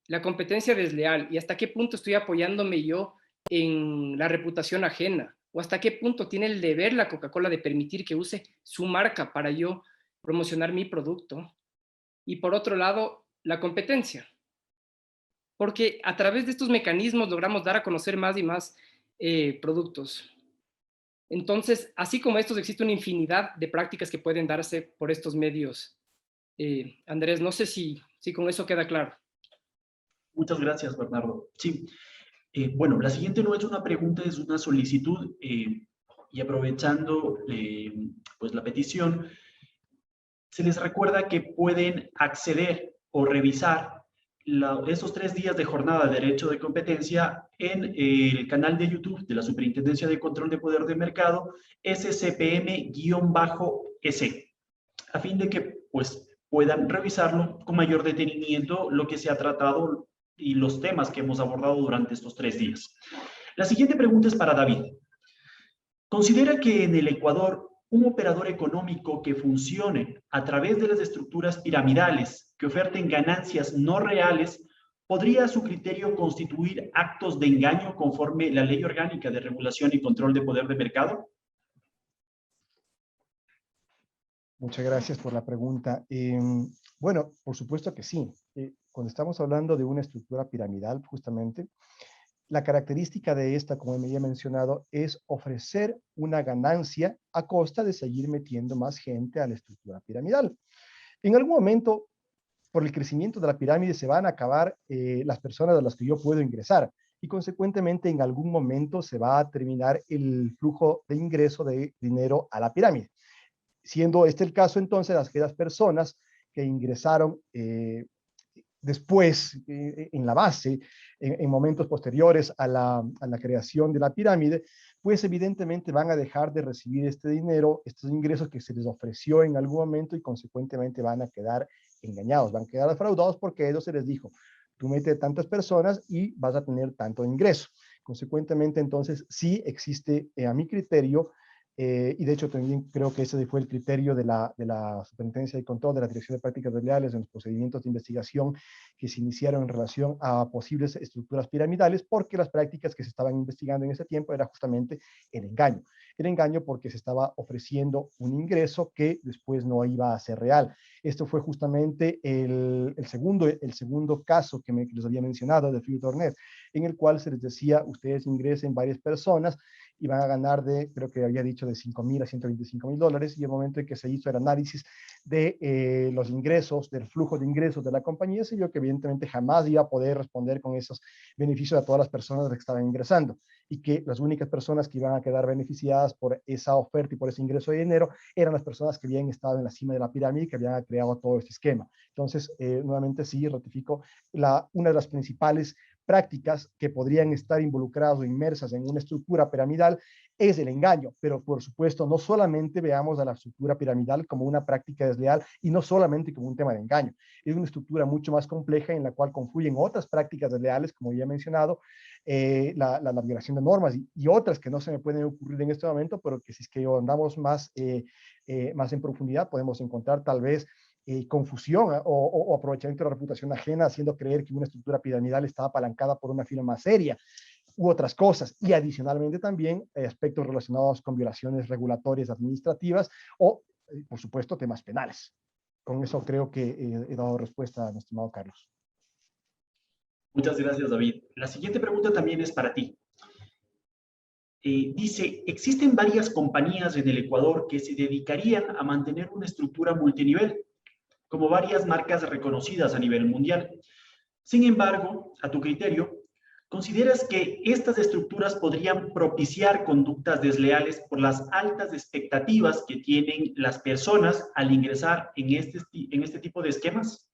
S2: la competencia desleal y hasta qué punto estoy apoyándome yo en la reputación ajena, o hasta qué punto tiene el deber la Coca-Cola de permitir que use su marca para yo promocionar mi producto. Y por otro lado, la competencia, porque a través de estos mecanismos logramos dar a conocer más y más productos. Entonces, así como estos, existe una infinidad de prácticas que pueden darse por estos medios. Andrés, no sé si con eso queda claro.
S1: Muchas gracias, Bernardo. Sí, bueno, la siguiente no es una pregunta, es una solicitud y aprovechando pues la petición, se les recuerda que pueden acceder o revisar esos 3 días de jornada de derecho de competencia en el canal de YouTube de la Superintendencia de Control de Poder de Mercado, SCPM-S, a fin de que pues, puedan revisarlo con mayor detenimiento lo que se ha tratado y los temas que hemos abordado durante estos 3 días. La siguiente pregunta es para David. ¿Considera que en el Ecuador un operador económico que funcione a través de las estructuras piramidales que oferten ganancias no reales podría a su criterio constituir actos de engaño conforme la Ley Orgánica de Regulación y Control de Poder de Mercado?
S3: Muchas gracias por la pregunta. Bueno, por supuesto que sí. Cuando estamos hablando de una estructura piramidal, justamente, la característica de esta, como me había mencionado, es ofrecer una ganancia a costa de seguir metiendo más gente a la estructura piramidal. En algún momento, por el crecimiento de la pirámide, se van a acabar las personas a las que yo puedo ingresar y consecuentemente en algún momento se va a terminar el flujo de ingreso de dinero a la pirámide. Siendo este el caso, entonces, aquellas personas que ingresaron después, en la base, en momentos posteriores a la creación de la pirámide, pues evidentemente van a dejar de recibir este dinero, estos ingresos que se les ofreció en algún momento y consecuentemente van a quedar engañados, van a quedar defraudados porque a ellos se les dijo, tú metes tantas personas y vas a tener tanto ingreso. Consecuentemente, entonces, sí existe, a mi criterio, y de hecho también creo que ese fue el criterio de la Superintendencia de Control de la Dirección de Prácticas Desleales en los procedimientos de investigación que se iniciaron en relación a posibles estructuras piramidales, porque las prácticas que se estaban investigando en ese tiempo era justamente el engaño. El engaño porque se estaba ofreciendo un ingreso que después no iba a ser real. Esto fue justamente el segundo caso que les había mencionado de FreeTornet, en el cual se les decía, ustedes ingresen varias personas y van a ganar creo que había dicho, de 5,000 a 125,000 dólares, y el momento en que se hizo el análisis de los ingresos, del flujo de ingresos de la compañía, se vio que evidentemente jamás iba a poder responder con esos beneficios a todas las personas que estaban ingresando, y que las únicas personas que iban a quedar beneficiadas por esa oferta y por ese ingreso de dinero eran las personas que habían estado en la cima de la pirámide y que habían creado todo este esquema. Entonces, nuevamente sí, ratifico, una de las principales prácticas que podrían estar involucradas o inmersas en una estructura piramidal es el engaño, pero por supuesto no solamente veamos a la estructura piramidal como una práctica desleal y no solamente como un tema de engaño, es una estructura mucho más compleja en la cual confluyen otras prácticas desleales, como ya he mencionado, la violación de normas y otras que no se me pueden ocurrir en este momento, pero que si es que andamos más en profundidad podemos encontrar tal vez confusión o aprovechamiento de la reputación ajena, haciendo creer que una estructura piramidal está apalancada por una firma más seria u otras cosas. Y adicionalmente también aspectos relacionados con violaciones regulatorias administrativas o, por supuesto, temas penales. Con eso creo que he dado respuesta a mi estimado Carlos.
S1: Muchas gracias, David. La siguiente pregunta también es para ti. Dice, existen varias compañías en el Ecuador que se dedicarían a mantener una estructura multinivel, como varias marcas reconocidas a nivel mundial. Sin embargo, a tu criterio, ¿consideras que estas estructuras podrían propiciar conductas desleales por las altas expectativas que tienen las personas al ingresar en este tipo de esquemas?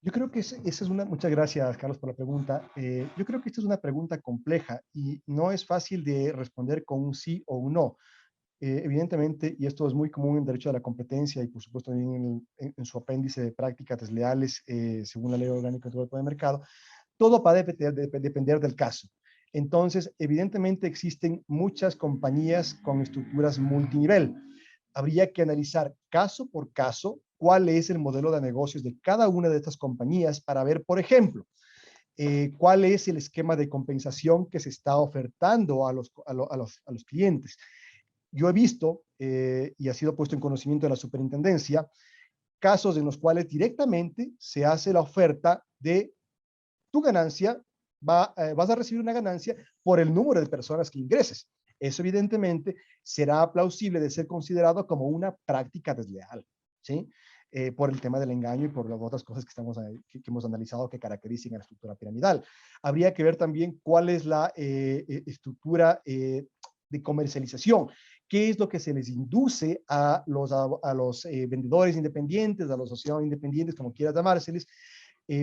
S3: Yo creo que esa es muchas gracias, Carlos, por la pregunta. Yo creo que esta es una pregunta compleja y no es fácil de responder con un sí o un no. Evidentemente, y esto es muy común en derecho a la competencia y por supuesto también en su apéndice de prácticas desleales, según la Ley Orgánica del Mercado, todo va a depender del caso. Entonces, evidentemente existen muchas compañías con estructuras multinivel. Habría que analizar caso por caso cuál es el modelo de negocios de cada una de estas compañías para ver, por ejemplo, cuál es el esquema de compensación que se está ofertando a los clientes. Yo he visto, y ha sido puesto en conocimiento de la superintendencia, casos en los cuales directamente se hace la oferta de tu ganancia, vas a recibir una ganancia por el número de personas que ingreses. Eso evidentemente será plausible de ser considerado como una práctica desleal, ¿sí? Por el tema del engaño y por las otras cosas que hemos analizado que caracterizan a la estructura piramidal. Habría que ver también cuál es la estructura de comercialización. ¿Qué es lo que se les induce a los vendedores independientes, a los asociados independientes, como quieras llamárseles,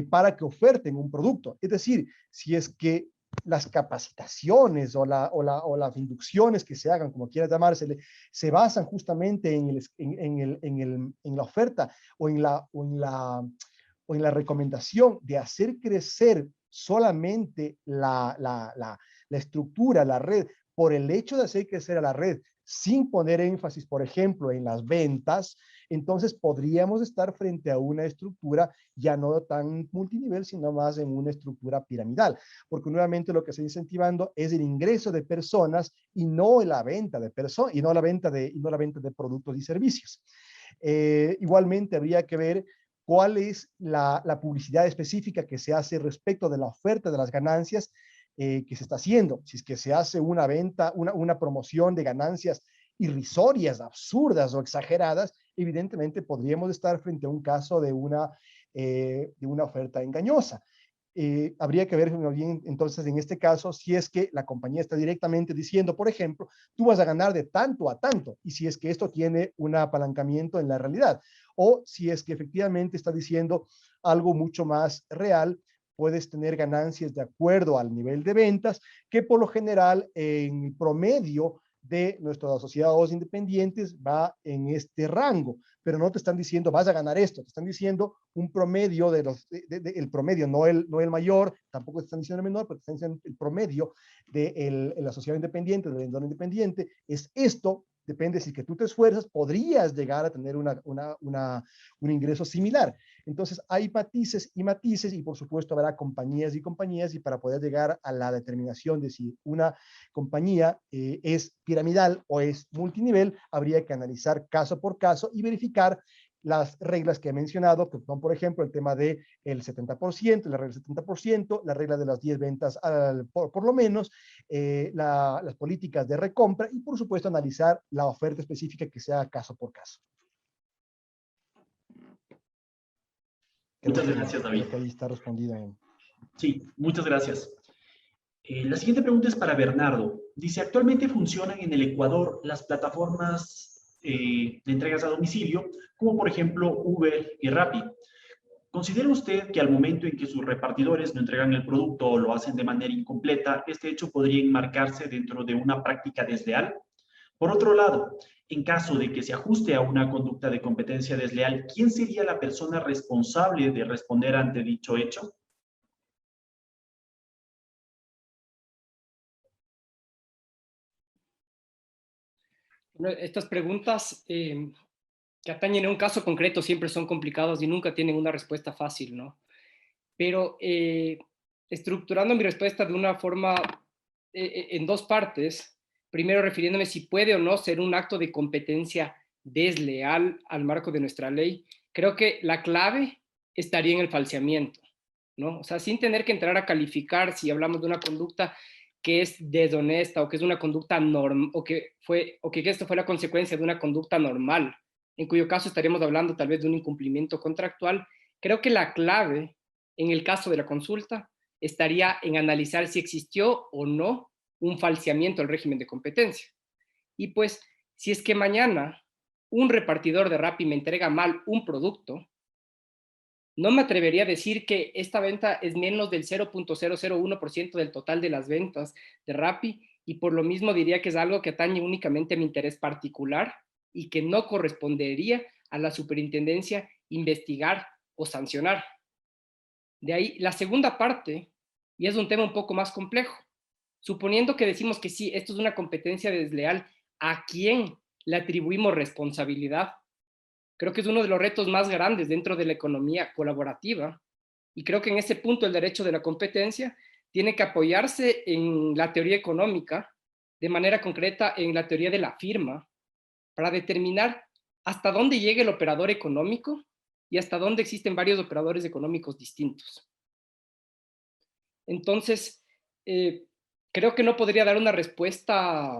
S3: para que oferten un producto? Es decir, si es que las capacitaciones o las inducciones que se hagan, como quieras llamársele, se basan justamente en la oferta o en la recomendación de hacer crecer solamente la estructura, la red, por el hecho de hacer crecer a la red, sin poner énfasis, por ejemplo, en las ventas, entonces podríamos estar frente a una estructura ya no tan multinivel, sino más en una estructura piramidal, porque nuevamente lo que se está incentivando es el ingreso de personas y no la venta de personas, y no la venta de productos y servicios. Igualmente habría que ver cuál es la publicidad específica que se hace respecto de la oferta de las ganancias que se está haciendo. Si es que se hace una venta, una promoción de ganancias irrisorias, absurdas o exageradas, evidentemente podríamos estar frente a un caso de una oferta engañosa. Habría que ver bien, entonces, en este caso, si es que la compañía está directamente diciendo, por ejemplo, tú vas a ganar de tanto a tanto, y si es que esto tiene un apalancamiento en la realidad, o si es que efectivamente está diciendo algo mucho más real, puedes tener ganancias de acuerdo al nivel de ventas, que por lo general en promedio de nuestros asociados independientes va en este rango, pero no te están diciendo vas a ganar esto, te están diciendo un promedio el promedio, no el mayor, tampoco te están diciendo el menor, pero te están diciendo el promedio del asociado independiente, del vendedor independiente, es esto. Depende si que tú te esfuerzas, podrías llegar a tener un ingreso similar. Entonces, hay matices y matices y por supuesto habrá compañías y compañías y para poder llegar a la determinación de si una compañía es piramidal o es multinivel, habría que analizar caso por caso y verificar las reglas que he mencionado, que son, por ejemplo, el tema del 70%, la regla del 70%, la regla de las 10 ventas por lo menos, las políticas de recompra y, por supuesto, analizar la oferta específica que sea caso por caso.
S1: Muchas gracias, David.
S3: Creo que ahí está respondido.
S1: Sí, muchas gracias. La siguiente pregunta es para Bernardo. Dice, actualmente funcionan en el Ecuador las plataformas de entregas a domicilio, como por ejemplo Uber y Rappi. ¿Considera usted que al momento en que sus repartidores no entregan el producto o lo hacen de manera incompleta, este hecho podría enmarcarse dentro de una práctica desleal? Por otro lado, en caso de que se ajuste a una conducta de competencia desleal, ¿quién sería la persona responsable de responder ante dicho hecho?
S2: Bueno, estas preguntas que atañen a un caso concreto siempre son complicadas y nunca tienen una respuesta fácil, ¿no? Pero estructurando mi respuesta de una forma en dos partes, primero refiriéndome si puede o no ser un acto de competencia desleal al marco de nuestra ley, creo que la clave estaría en el falseamiento, ¿no? O sea, sin tener que entrar a calificar si hablamos de una conducta que es deshonesta o que es una conducta normal o que esto fue la consecuencia de una conducta normal, en cuyo caso estaríamos hablando tal vez de un incumplimiento contractual. Creo que la clave en el caso de la consulta estaría en analizar si existió o no un falseamiento del régimen de competencia. Y pues, si es que mañana un repartidor de Rappi me entrega mal un producto, no me atrevería a decir que esta venta es menos del 0.001% del total de las ventas de Rappi, y por lo mismo diría que es algo que atañe únicamente a mi interés particular y que no correspondería a la superintendencia investigar o sancionar. De ahí la segunda parte, y es un tema un poco más complejo. Suponiendo que decimos que sí, esto es una competencia desleal, ¿a quién le atribuimos responsabilidad? Creo que es uno de los retos más grandes dentro de la economía colaborativa, y creo que en ese punto el derecho de la competencia tiene que apoyarse en la teoría económica, de manera concreta en la teoría de la firma, para determinar hasta dónde llega el operador económico y hasta dónde existen varios operadores económicos distintos. Entonces, eh, creo que no podría dar una respuesta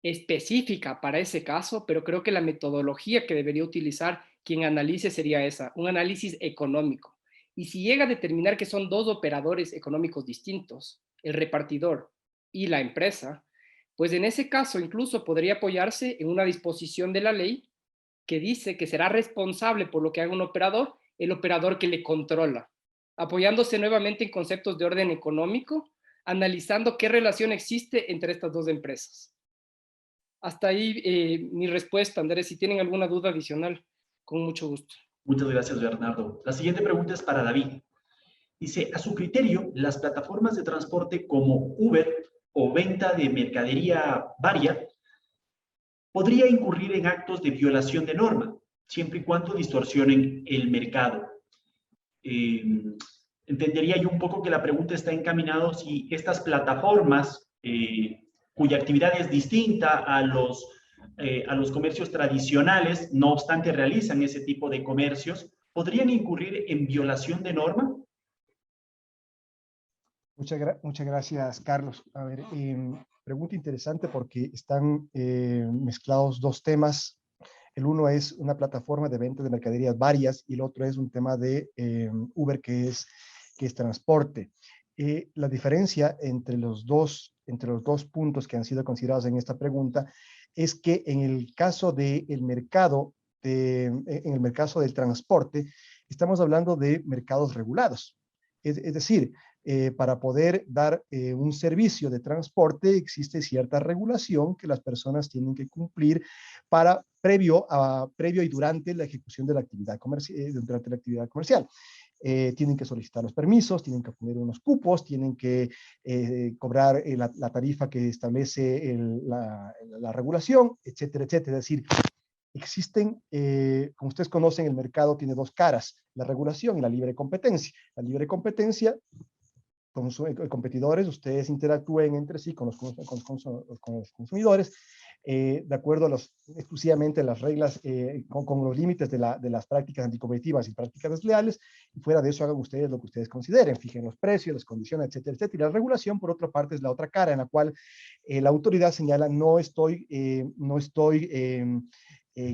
S2: específica para ese caso, pero creo que la metodología que debería utilizar quien analice sería esa, un análisis económico. Y si llega a determinar que son dos operadores económicos distintos, el repartidor y la empresa, pues en ese caso incluso podría apoyarse en una disposición de la ley que dice que será responsable por lo que haga un operador, el operador que le controla, apoyándose nuevamente en conceptos de orden económico, analizando qué relación existe entre estas dos empresas. Hasta ahí mi respuesta, Andrés. Si tienen alguna duda adicional, con mucho gusto.
S1: Muchas gracias, Bernardo. La siguiente pregunta es para David. Dice, a su criterio, las plataformas de transporte como Uber o venta de mercadería varia podría incurrir en actos de violación de norma, siempre y cuando distorsionen el mercado. Entendería yo un poco que la pregunta está encaminada si estas plataformas, cuya actividad es distinta a los comercios tradicionales, no obstante realizan ese tipo de comercios, ¿podrían incurrir en violación de norma?
S3: Muchas gracias, Carlos. A ver, pregunta interesante porque están mezclados dos temas. El uno es una plataforma de venta de mercaderías varias y el otro es un tema de Uber que es transporte. La diferencia entre los dos puntos que han sido considerados en esta pregunta es que en el caso del mercado, en el mercado del transporte, estamos hablando de mercados regulados. Es decir, para poder dar un servicio de transporte existe cierta regulación que las personas tienen que cumplir previo y durante la ejecución de la actividad comercial. Tienen que solicitar los permisos, tienen que poner unos cupos, tienen que cobrar la tarifa que establece la regulación, etcétera, etcétera. Es decir, existen, como ustedes conocen, el mercado tiene dos caras, la regulación y la libre competencia. La libre competencia, con competidores, ustedes interactúen entre sí con los consumidores, de acuerdo exclusivamente a las reglas, con los límites de las prácticas anticompetitivas y prácticas desleales, y fuera de eso hagan ustedes lo que ustedes consideren, fijen los precios, las condiciones, etcétera, etcétera. Y la regulación, por otra parte, es la otra cara en la cual la autoridad señala, no estoy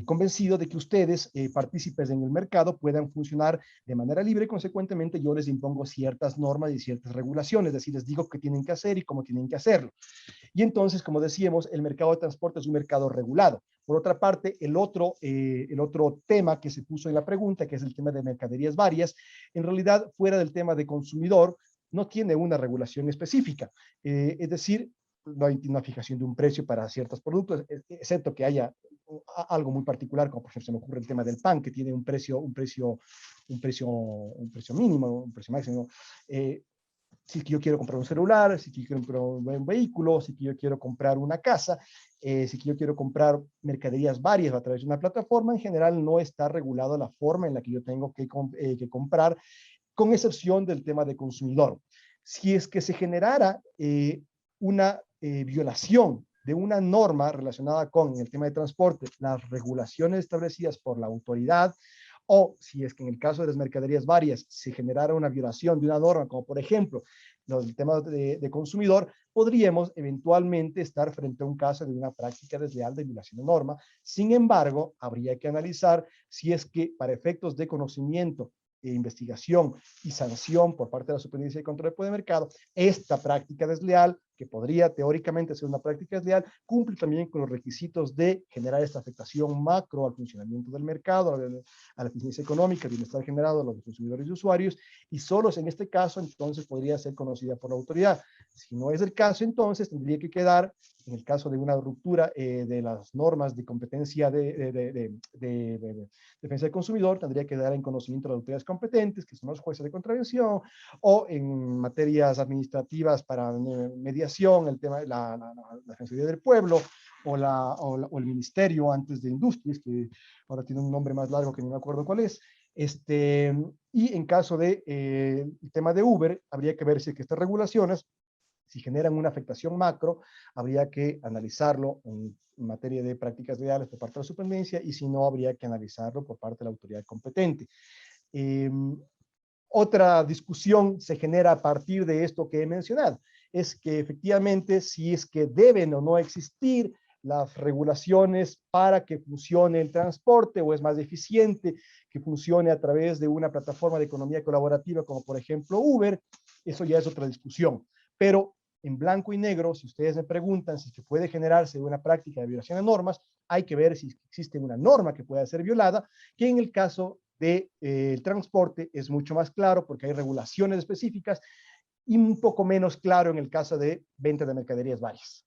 S3: convencido de que ustedes, partícipes en el mercado, puedan funcionar de manera libre y consecuentemente yo les impongo ciertas normas y ciertas regulaciones, es decir, les digo qué tienen que hacer y cómo tienen que hacerlo. Y entonces, como decíamos, el mercado de transporte es un mercado regulado. Por otra parte, el otro tema que se puso en la pregunta, que es el tema de mercaderías varias, en realidad, fuera del tema de consumidor, no tiene una regulación específica. Es decir, no hay una fijación de un precio para ciertos productos, excepto que haya algo muy particular, como por ejemplo se me ocurre el tema del pan, que tiene un precio mínimo, un precio máximo. si yo quiero comprar un celular, si yo quiero comprar un vehículo, si yo quiero comprar una casa, si yo quiero comprar mercaderías varias a través de una plataforma, en general no está regulado la forma en la que yo tengo que comprar, con excepción del tema de consumidor. Si es que se generara una violación de una norma relacionada con el tema de transporte, las regulaciones establecidas por la autoridad, o si es que en el caso de las mercaderías varias se generara una violación de una norma, como por ejemplo el tema de consumidor, podríamos eventualmente estar frente a un caso de una práctica desleal de violación de norma. Sin embargo, habría que analizar si es que para efectos de conocimiento, investigación y sanción por parte de la Superintendencia de Control de Poder de Mercado, esta práctica desleal, que podría teóricamente ser una práctica desleal, cumple también con los requisitos de generar esta afectación macro al funcionamiento del mercado, a la eficiencia económica, bienestar generado a los consumidores y usuarios, y solo en este caso entonces podría ser conocida por la autoridad. Si no es el caso, entonces tendría que quedar, en el caso de una ruptura de las normas de competencia de defensa del consumidor, tendría que dar en conocimiento a las autoridades competentes, que son los jueces de contravención, o en materias administrativas para mediación, el tema de la Defensoría del Pueblo, o el Ministerio antes de Industrias, que ahora tiene un nombre más largo que no me acuerdo cuál es. Y en caso de el tema de Uber, habría que ver si es que estas regulaciones, si generan una afectación macro, habría que analizarlo en materia de prácticas legales por parte de la superintendencia, y si no, habría que analizarlo por parte de la autoridad competente. Otra discusión se genera a partir de esto que he mencionado, es que efectivamente si es que deben o no existir las regulaciones para que funcione el transporte, o es más eficiente que funcione a través de una plataforma de economía colaborativa como por ejemplo Uber. Eso ya es otra discusión, pero en blanco y negro, si ustedes me preguntan si es que puede generarse una práctica de violación de normas, hay que ver si existe una norma que pueda ser violada, que en el caso del transporte es mucho más claro porque hay regulaciones específicas, y un poco menos claro en el caso de venta de mercaderías varias.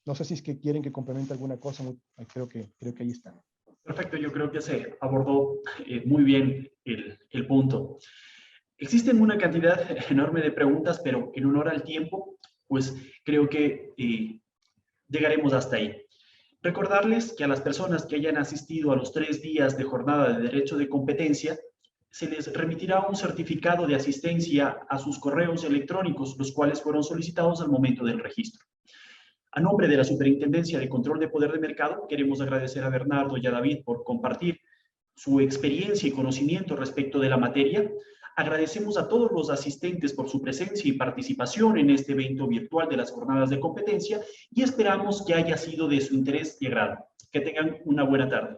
S3: No sé si es que quieren que complemente alguna cosa, creo que ahí está.
S1: Perfecto, yo creo que se abordó muy bien el punto. Existen una cantidad enorme de preguntas, pero en honor al tiempo, pues creo que llegaremos hasta ahí. Recordarles que a las personas que hayan asistido a los 3 días de jornada de derecho de competencia, se les remitirá un certificado de asistencia a sus correos electrónicos, los cuales fueron solicitados al momento del registro. A nombre de la Superintendencia de Control de Poder de Mercado, queremos agradecer a Bernardo y a David por compartir su experiencia y conocimiento respecto de la materia. Agradecemos a todos los asistentes por su presencia y participación en este evento virtual de las jornadas de competencia, y esperamos que haya sido de su interés y agrado. Que tengan una buena tarde.